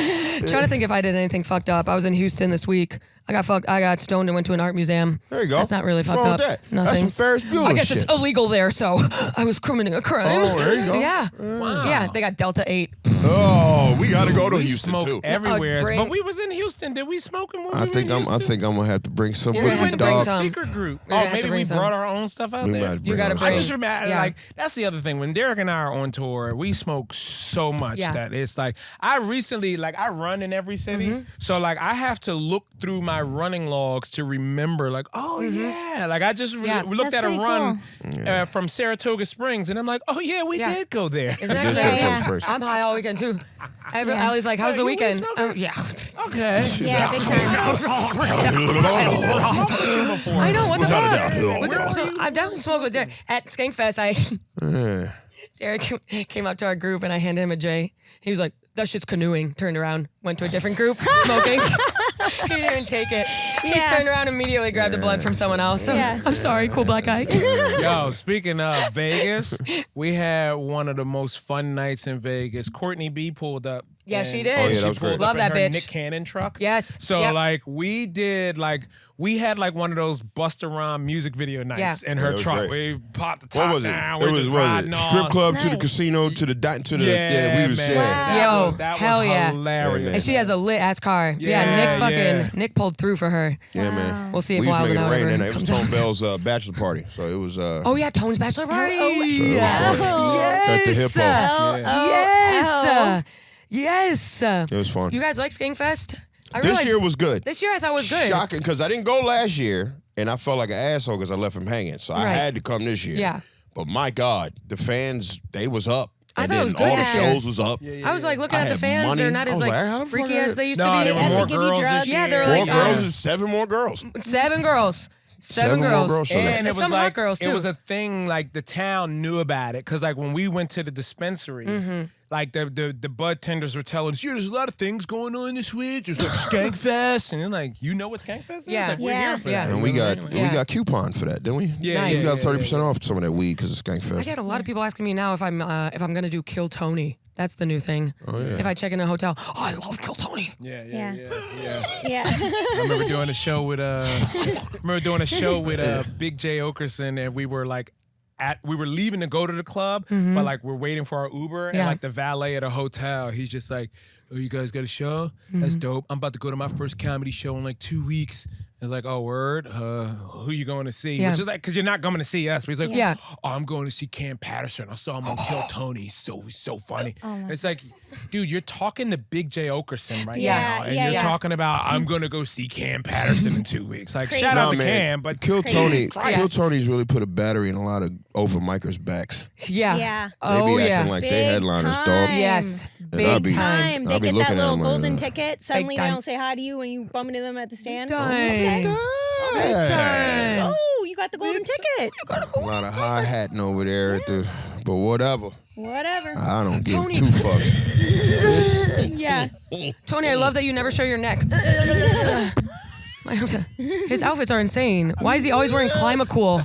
Trying to think if I did anything fucked up. I was in Houston this week. I got stoned and went to an art museum. There you go. That's not really What's fucked wrong up. with that? Nothing. That's some Ferris Bueller I guess shit. it's illegal there, so I was committing a crime. Oh, there you go. Yeah. Wow. Yeah, they got Delta 8. Oh, we got to go to We Houston smoke too. everywhere. Bring- But we was in Houston. Did we smoke when we I were think in I'm Houston? gonna have to bring some You're with gonna me, have to bring dog. some. Secret group. You're gonna have Maybe to bring we some. brought our own stuff out We there. might bring gotta our bring- I stuff. just remember, Yeah. like, that's the other thing. When Derek and I are on tour, we smoke so much that it's like, I recently, like, I run in every city. So, like, I have to look through my running logs to remember, like, oh, yeah. Like, I just Yeah. looked That's at a pretty run from Saratoga Springs, and I'm like, oh, yeah, we did go there. Isn't I that did crazy? Saratoga Springs. I'm high all weekend too. Allie's like, "How's the you really weekend?" smoking? Yeah. Okay. Yeah, big time. I know what the Without a fuck. doubt. Look at- so I definitely smoked with Derek at Skankfest. Derek came up to our group and I handed him a J. He was like, "That shit's canoeing." Turned around, went to a different group, smoking. He didn't even take it. He turned around and immediately grabbed the blood from someone else. I was, I'm sorry, cool black guy. Yo, speaking of Vegas, we had one of the most fun nights in Vegas. Courtney B pulled up. Yeah, she And did. Oh, yeah, she that was great. pulled Love up in that her bitch. Nick Cannon truck. Yes. So Yep. like we had like one of those Busta Rhymes music video nights in Yeah, her it was truck. great. We popped the What top was it? down. It We're was just what was riding it? on. Strip club to the Nice. casino to the Yeah, we was man. there. Yo, That hell was yeah. hilarious. Yeah, And she has a lit ass car. Yeah, Nick pulled through for her. Yeah, man. We'll see if We was Wild making it and rain Out that ever night. It was comes Tone out. Bell's bachelor party, so it was. Oh yeah, Tone's bachelor party. So it was fun. At the hippo. Yes. It was fun. You guys like Skankfest? I This realized year was good. This year I thought was good. Shocking, because I didn't go last year, and I felt like an asshole because I left him hanging. So I Right. had to come this year. Yeah. But my God, the fans, they was up. I And thought it then was good all the this year. shows was up. I was like looking I at the had fans. money. They're not I as was like like, how the fuck freaky are as they used to No, be. there were They more have to give you girls this drugs. year. Yeah, they're More like girls is 7 more girls. 7 girls. Seven more girls. girls showed up. And it There's was some like hot girls too. it was a thing. Like the town knew about it because like when we went to the dispensary, like the bud tenders were telling us, "Yeah, there's a lot of things going on this week. There's like Skankfest," and you're like, "You know what Skankfest is? Yeah. Like, we're Yeah. here for Yeah. that." And we got Yeah. coupon for that, didn't we? Yeah, Nice. We got 30% off some of that weed because of Skankfest. I get a lot of people asking me now if I'm gonna do Kill Tony. That's the new thing. Oh, yeah. If I check in a hotel, I love Kill Tony. Yeah. Yeah. I remember doing a show with Big J Okerson, and we were like we were leaving to go to the club, but like we're waiting for our Uber, and Yeah. like the valet at a hotel, he's just like, "Oh, you guys got a show? That's dope. I'm about to go to my first comedy show in like 2 weeks." It's like, "Oh, word? Who you going to see?" Yeah. Which is like, because you're not coming to see us. But he's like, Yeah. "Oh, I'm going to see Cam Patterson. I saw him on Kill Tony. He's so funny." It's like, dude, you're talking to Big J Okerson right Yeah, now, and yeah, you're yeah. talking about, "I'm going to go see Cam Patterson in 2 weeks." Like, Crazy. shout out to man. Cam, but Kill Tony. Christ. Kill Tony's really put a battery in a lot of over micers' backs. Yeah. Yeah. They Oh be yeah. acting like they Big headliners, time. dog. Yes. I'll Big be- time. They I'll be get looking that at little them like golden that. ticket. Suddenly they time. don't say hi to you when you bump into them at the stand. Time. Yeah. Oh, you got the golden ticket. A lot of high hatting over there at the, but whatever. Whatever. I don't give Tony. 2 fucks. Yeah. Tony, I love that you never show your neck. His outfits are insane. Why is he always wearing Climacool?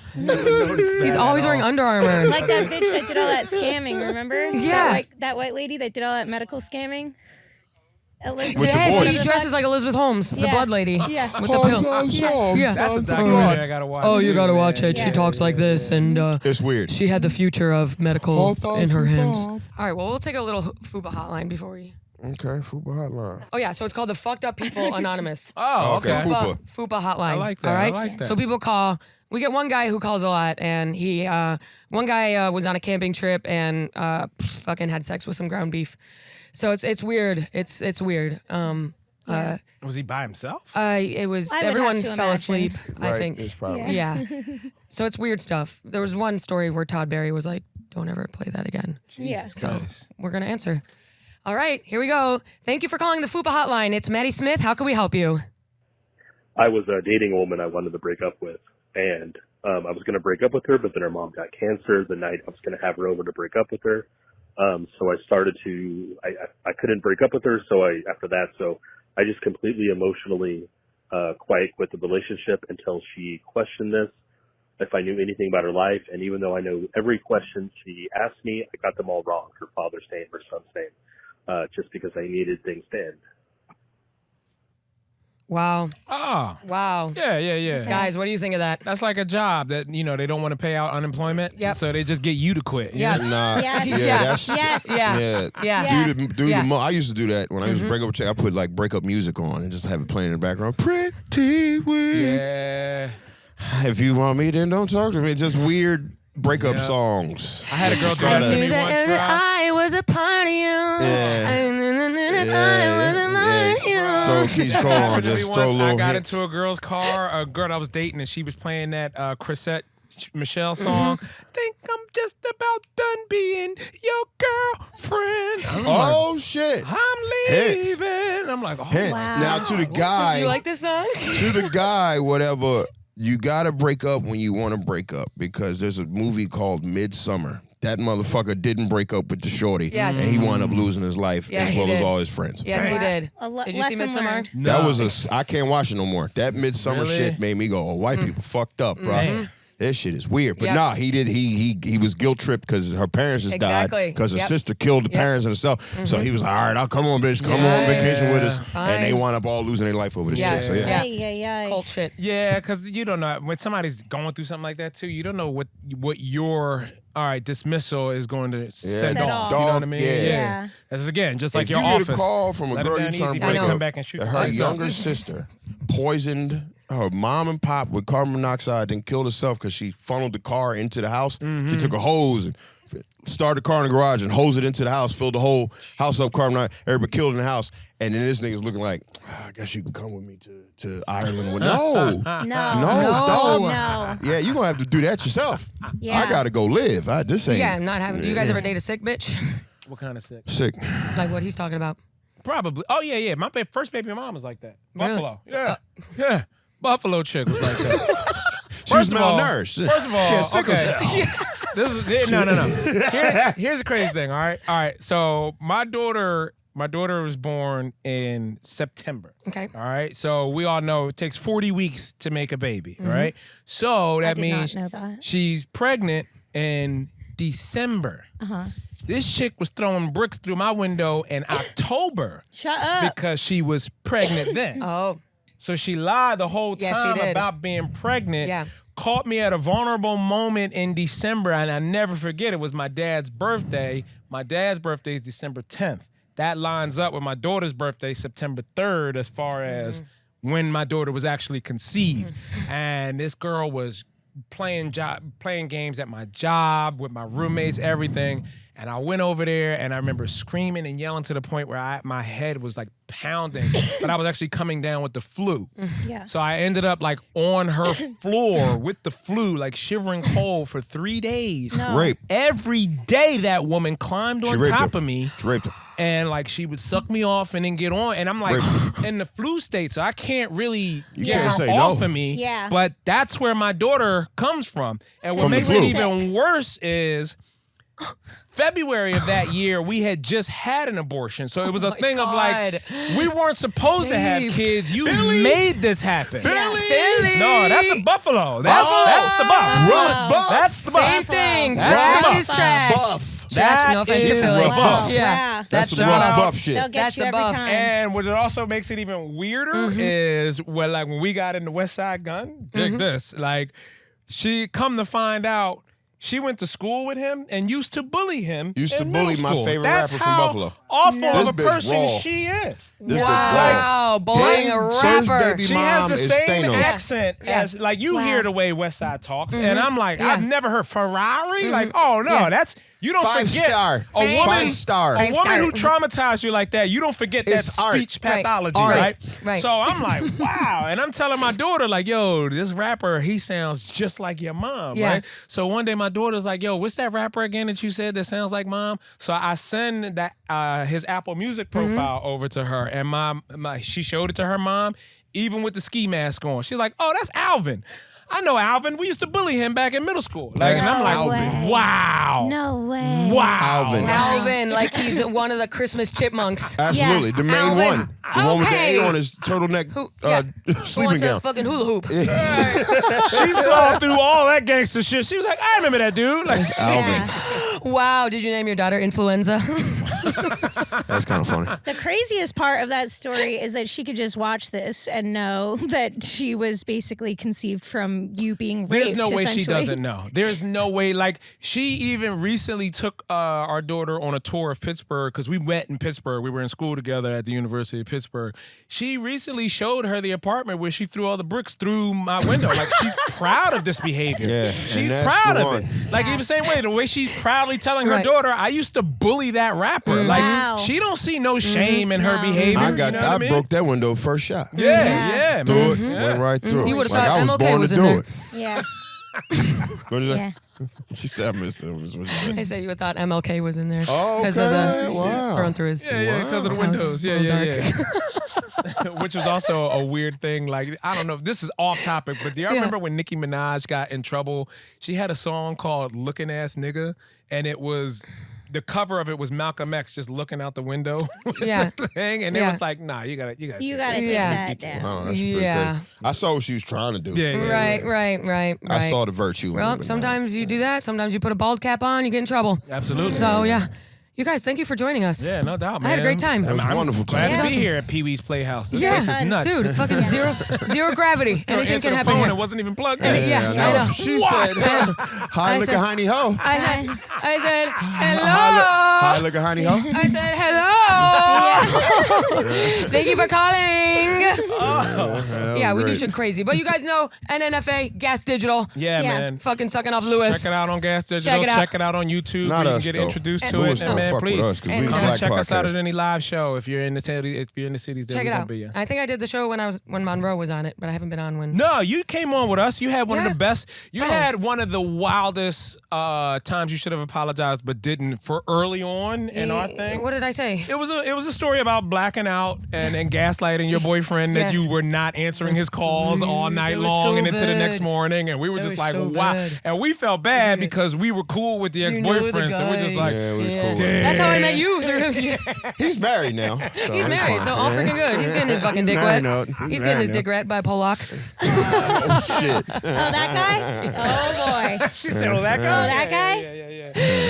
He's always wearing Under Armour. Like that bitch that did all that scamming, remember? Yeah. That white lady that did all that medical scamming. Elizabeth. With the Yes, voice. he dresses like Elizabeth Holmes, the Yeah. blood lady. Yeah. With the pill. Yeah. that's a documentary I gotta watch. Oh, you too, gotta man. watch it. She Yeah. talks like this, and It's weird. she had the future of medical All thoughts in her hands. revolve. All right, well, we'll take a little Fuba hotline before we. Okay, Fuba Hotline. Oh yeah, so it's called the Fucked Up People Anonymous. Oh, okay. Okay. Fupa. Fupa hotline. I like that. All right. I like that. So people call. We get one guy who calls a lot, and he one guy was on a camping trip and fucking had sex with some ground beef. So it's weird. It's weird. Was he by himself? It was I would everyone have to fell imagine. asleep. I Right, think. it's probably. Yeah. So it's weird stuff. There was one story where Todd Barry was like, "Don't ever play that again." Yeah. So we're gonna answer. All right, here we go. Thank you for calling the FUPA hotline. It's Maddie Smith. How can we help you? I was dating a woman I wanted to break up with, and I was going to break up with her, but then her mom got cancer the night I was going to have her over to break up with her. So I started to, I couldn't break up with her, so I just completely emotionally quiet quit the relationship until she questioned this, if I knew anything about her life, and even though I know every question she asked me, I got them all wrong, her father's name, her son's name, just because I needed things to end. Wow. Oh, Wow. yeah. Guys, what do you think of that? That's like a job that, they don't want to pay out unemployment. Yep. So they just get you to quit. you Yeah. know? Nah. Yes. Yeah, Yeah. that's. Yes. Yeah. Yeah. Yeah. Do Yeah. the I used to do that when I used to break up with chick. I put like breakup music on and just have it playing in the background. Pretty weird. Yeah. If you want me, then don't talk to me. Just weird breakup songs. I had a girl do Try that to- to me once, bro. I was a part of you. So it keeps going on. Happened to me Just throw once. little I got hits. into a girl's car, a girl I was dating, and she was playing that Chrisette Michelle song. Think I'm just about done being your girlfriend. I'm like, Oh shit! I'm Hits. leaving. I'm like, oh, Hence, Wow. now to the guy, You like this song? to the guy, whatever. You gotta break up when you want to break up because there's a movie called Midsummer. That motherfucker didn't break up with the shorty, Yes. and he wound up losing his life Yes, as he well as did. all his friends. Yes, he did. Did you see lesson Midsommar? learned. That was I can't watch it no more. That Midsummer Really? shit made me go, oh, white people fucked up, bro. Man. This shit is weird. But Yep. nah, he was guilt tripped because her parents just died. Because her Yep. sister killed the parents and herself. So he was like, all right, I'll come on, bitch. Come on vacation with us. Fine. And they wound up all losing their life over this shit. So yeah. Cult shit. Yeah, because you don't know when somebody's going through something like that too. You don't know what your dismissal is going to set off. You know what I mean? Yeah. That's again just If like your you office. get a call from a Let girl it you down trying easy to before break they come up, back and shoot that the her place up. younger sister poisoned her mom and pop with carbon monoxide, then killed herself because she funneled the car into the house. She took a hose and started the car in the garage and hosed it into the house, filled the whole house up, carbon monoxide. Everybody killed in the house. And then this nigga's looking like, I guess you can come with me to Ireland. No, dog. No. Yeah, you're going to have to do that yourself. Yeah. I got to go live. This ain't. Yeah, I'm not having. Do you guys ever date a sick bitch? What kind of sick? Sick. Like what he's talking about? Probably. Oh yeah. My first baby mom was like that. Really? Buffalo. Yeah. Buffalo chick was like that. She was malnourished. First of all, she had sickle cell. This is no. Here's the crazy thing. All right. So my daughter was born in September. Okay. All right. So we all know it takes 40 weeks to make a baby. Right. So that did means not know that. she's pregnant in December. This chick was throwing bricks through my window in October. Shut up. Because she was pregnant then. Oh. So she lied the whole Yeah, she time did. about being pregnant. Yeah. Caught me at a vulnerable moment in December, and I never forget. It was my dad's birthday. My dad's birthday is December 10th. That lines up with my daughter's birthday, September 3rd, as far as when my daughter was actually conceived. And this girl was playing games at my job with my roommates, everything. And I went over there, and I remember screaming and yelling to the point where my head was like pounding, but I was actually coming down with the flu. Yeah. So I ended up like on her floor with the flu, like shivering cold for 3 days. No. Rape. Every day that woman climbed on raped top her. of me. She raped her. And like she would suck me off and then get on. And I'm like in the flu state, so I can't really get can't her say off no. of me. Yeah. But that's where my daughter comes from. And what From the makes flu. it even worse is February of that year, we had just had an abortion. So it was a thing of like, we weren't supposed to have kids. You made this happen. Philly. No, that's a buffalo. That's the buff. Rough buff. That's the buff. Same thing. That's Trash the is buff. trash. Buff. Trash. No offense to is Philly. rough buff. Yeah. Wow. That's some Shout rough out. buff shit. They'll get That's you the every buff. time. And what it also makes it even weirder is when like when we got in the West Side Gun, dig this. Like she come to find out she went to school with him and used to bully him. Used to in bully middle my school. favorite That's rapper from how Buffalo. Awful This of a bitch person raw. she is. This Wow, bullying a First rapper. baby She has mom the is same Thanos. accent as like you hear the way West Side talks, and I'm like, Yeah. I've never heard Ferrari. Like, oh no, that's you don't Five forget star. a woman, Five star. a woman star. who traumatized you like that. You don't forget that It's art. speech Right. pathology, Art. right? Right. So I'm like, wow, and I'm telling my daughter like, yo, this rapper, he sounds just like your mom, Yeah. right? So one day my daughter's like, yo, what's that rapper again that you said that sounds like mom? So I send that his Apple Music profile over to her, and she showed it to her mom, even with the ski mask on. She's like, oh, that's Alvin. I know Alvin. We used to bully him back in middle school. Like, and I'm like, Alvin. wow. No way. Wow. Alvin. Alvin, like he's one of the Christmas chipmunks. Absolutely. The main Alvin. one. The one with the Okay. A on his turtleneck Who sleeping wants a gown. fucking hula hoop? She saw through all that gangster shit. She was like, I remember that dude. Like, Alvin. Wow, did you name your daughter Influenza? That's kind of funny. The craziest part of that story is that she could just watch this and know that she was basically conceived from you being raped. there's no way she essentially. doesn't know. There's no way. Like, she even recently took our daughter on a tour of Pittsburgh because we met in Pittsburgh. We were in school together at the University of Pittsburgh. She recently showed her the apartment where she threw all the bricks through my window. Like, she's proud of this behavior. Yeah, She's and that's proud the of one. it. Like, even the same way, the way she's proudly telling her Right. daughter, I used to bully that rapper. Like, Wow. she don't see no shame in her No. behavior. I you know what I I mean? broke that window first shot. Yeah, Threw man. it, went right through. You it. would've Like thought I was MLK born was to in do there. it. Yeah. What is that? Yeah. She said I missed it. What you say? I said you would thought MLK was in there. Oh, of okay. the Wow. thrown through his. Yeah, because of the House windows. Yeah, so yeah, dark. yeah. Which was also a weird thing. Like, I don't know if this is off topic, but do y'all remember when Nicki Minaj got in trouble? She had a song called Looking Ass Nigga, and it was the cover of it was Malcolm X just looking out the window. Yeah. Thing, and it was like, nah, you gotta take that down. Oh, that's pretty crazy. I saw what she was trying to do. Right. I saw the virtue. Well, sometimes you do that. Sometimes you put a bald cap on, you get in trouble. Absolutely. So yeah. You guys, thank you for joining us. Yeah, no doubt, man. I had a great time. It was a wonderful time. Glad to be here at Pee Wee's Playhouse. This place is nuts. Dude, fucking zero gravity. Anything can happen here. It wasn't even plugged I in. know. She said, hi, look a hiney ho. I said, hello. Hi, look a hiney ho. I said, hello. Thank you for calling. Yeah, we do shit crazy. But you guys know NNFA, Gas Digital. Yeah, man. Fucking sucking off Lewis. Check it out on Gas Digital. Check it out on YouTube. Not where you us, can get though. introduced to Lewis it. don't And man, fuck with please us 'cause we come Black check us out podcast. at any live show if you're in the cities. There Check we it gonna out. be, yeah. I think I did the show when Monroe was on it, but I haven't been on when. No, you came on with us. You had one of Yeah. the best. You Oh. had one of the wildest times. You should have apologized, but didn't for early on in our thing. What did I say? It was a story about blacking out and gaslighting your boyfriend that Yes. you were not answering his calls all night was long so and into the next bad. morning, and we were It just was like, so wow. bad. And we felt bad because we were cool with the You know the ex-boyfriends, and we're just guy. like, Yeah, it was cool. damn. That's how I met you. He's married now. So He's it's married, fine. so all freaking good. He's getting his fucking dick married wet. now. He's getting his dick wet by Pollock. Oh, shit. Oh, that guy? Oh, boy. She said, "Oh, that guy." Oh, that guy? Yeah.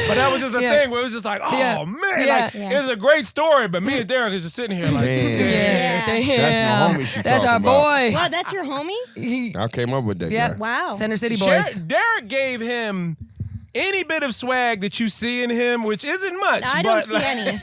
But that was just a thing where it was just like, oh Yeah. man, Yeah. like it was a great story. But me and Derek is just sitting here like, Damn. Yeah. That's my homie she That's talking our about. boy. Wow, that's your homie? I came up with that Yeah. guy. Wow. Center City boys. Derek gave him any bit of swag that you see in him, which isn't much. I don't but see any.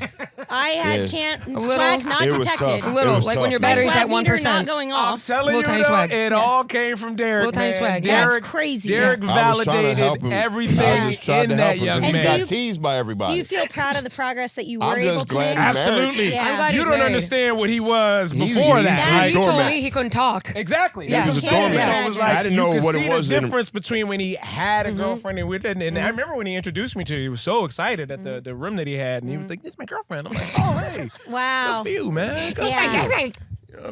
I Yeah. can't. little. Swag not It was detected. tough. A little, It was like when tough, your man. battery's My at swag meter 1%. not going I'm off. telling Little you, tiny though, swag. it all came from Derek. Little tiny man. swag, yeah. Derek, That's crazy. Derek I was trying to help validated him. everything I just tried in to that help him young because he man. got teased by everybody. Do you feel proud of the progress that you were I'm able just to glad make? he's married. Absolutely. Yeah. I'm glad You he's don't married. understand what he was He- before he- that. he- You was told doormat. me he couldn't talk. Exactly. Yeah. He was a Yeah. doormat. Yeah. So it was like I didn't you know could what see it was the in him. difference between when he had a girlfriend and we didn't. And I remember when he introduced me to her, he was so excited at the room that he had, and he was like, "This is my girlfriend." I'm like, "Oh, hey, Wow. good for you, man." Good Yeah. for you.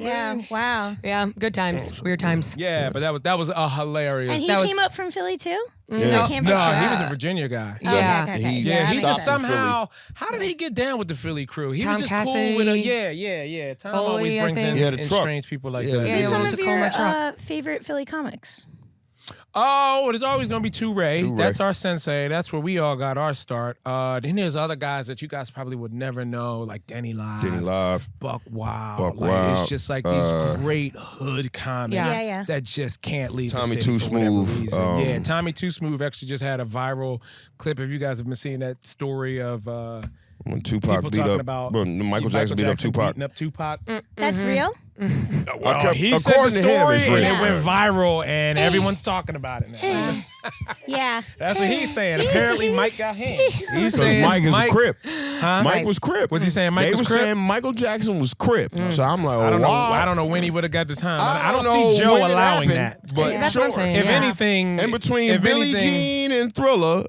Yeah. Wow. Yeah, good times, weird times. Yeah, but that was a hilarious. And he That was- came up from Philly too? Yeah. I can't no, picture he that. was a Virginia guy. Yeah. Okay. He- Yeah, that he makes just sense. somehow. How did he get down with the Philly crew? He Tom was just Cassidy. cool with a yeah. Tom Foley, always I brings think. in, Yeah, the in truck. strange people like Yeah, that. Yeah, Who's some well, of Tacoma your truck. favorite Philly comics? Oh, there's always gonna be Two Ray. Two Ray. That's our sensei. That's where we all got our start. Then there's other guys that you guys probably would never know, like Denny Live, Denny Live. Buck Wild. Buck Like, Wild. It's just like these great hood comics Yeah. Yeah. that just can't leave Tommy the city Too for whatever Smooth, reason. Yeah, Tommy Too Smooth actually just had a viral clip. If you guys have been seeing that story of When Tupac people beat talking up, about when Michael Jackson beat up Tupac. beating up Tupac. That's real? Well, he said the according to him, story it's and real. it went viral, and everyone's talking about it now. Yeah. That's what he's saying. Apparently, Mike got hands. He's Because saying Mike is a Crip. Huh? Mike was Crip. Was he saying Mike they was was Crip? saying Michael Jackson was Crip. So I'm like, I don't know. wow. I don't know when he would have got the time. I don't know see Joe when it allowing happened, that. But That's sure. what I'm saying. If Yeah. anything, In between if Billie anything, Jean and Thriller,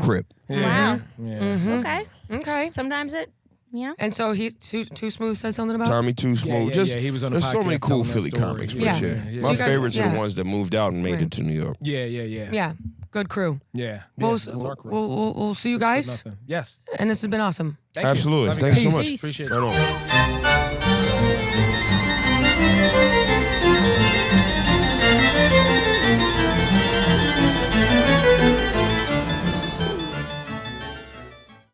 Crip. Wow. Yeah. Okay. Okay. Sometimes it, yeah. And so he's too smooth said something about. Tommy Too Smooth. yeah, he was on the There's so many podcast cool telling that Philly story. comics. But Yeah. yeah. So My you guys- favorites are yeah. the ones that moved out and made it to New York. Yeah. Yeah, good crew. Yeah. We'll, That's our crew. we'll see you Six for guys, nothing. Yes. and this has been awesome. Thank you. Absolutely. Love you Thanks guys. so much. Appreciate it. Right on.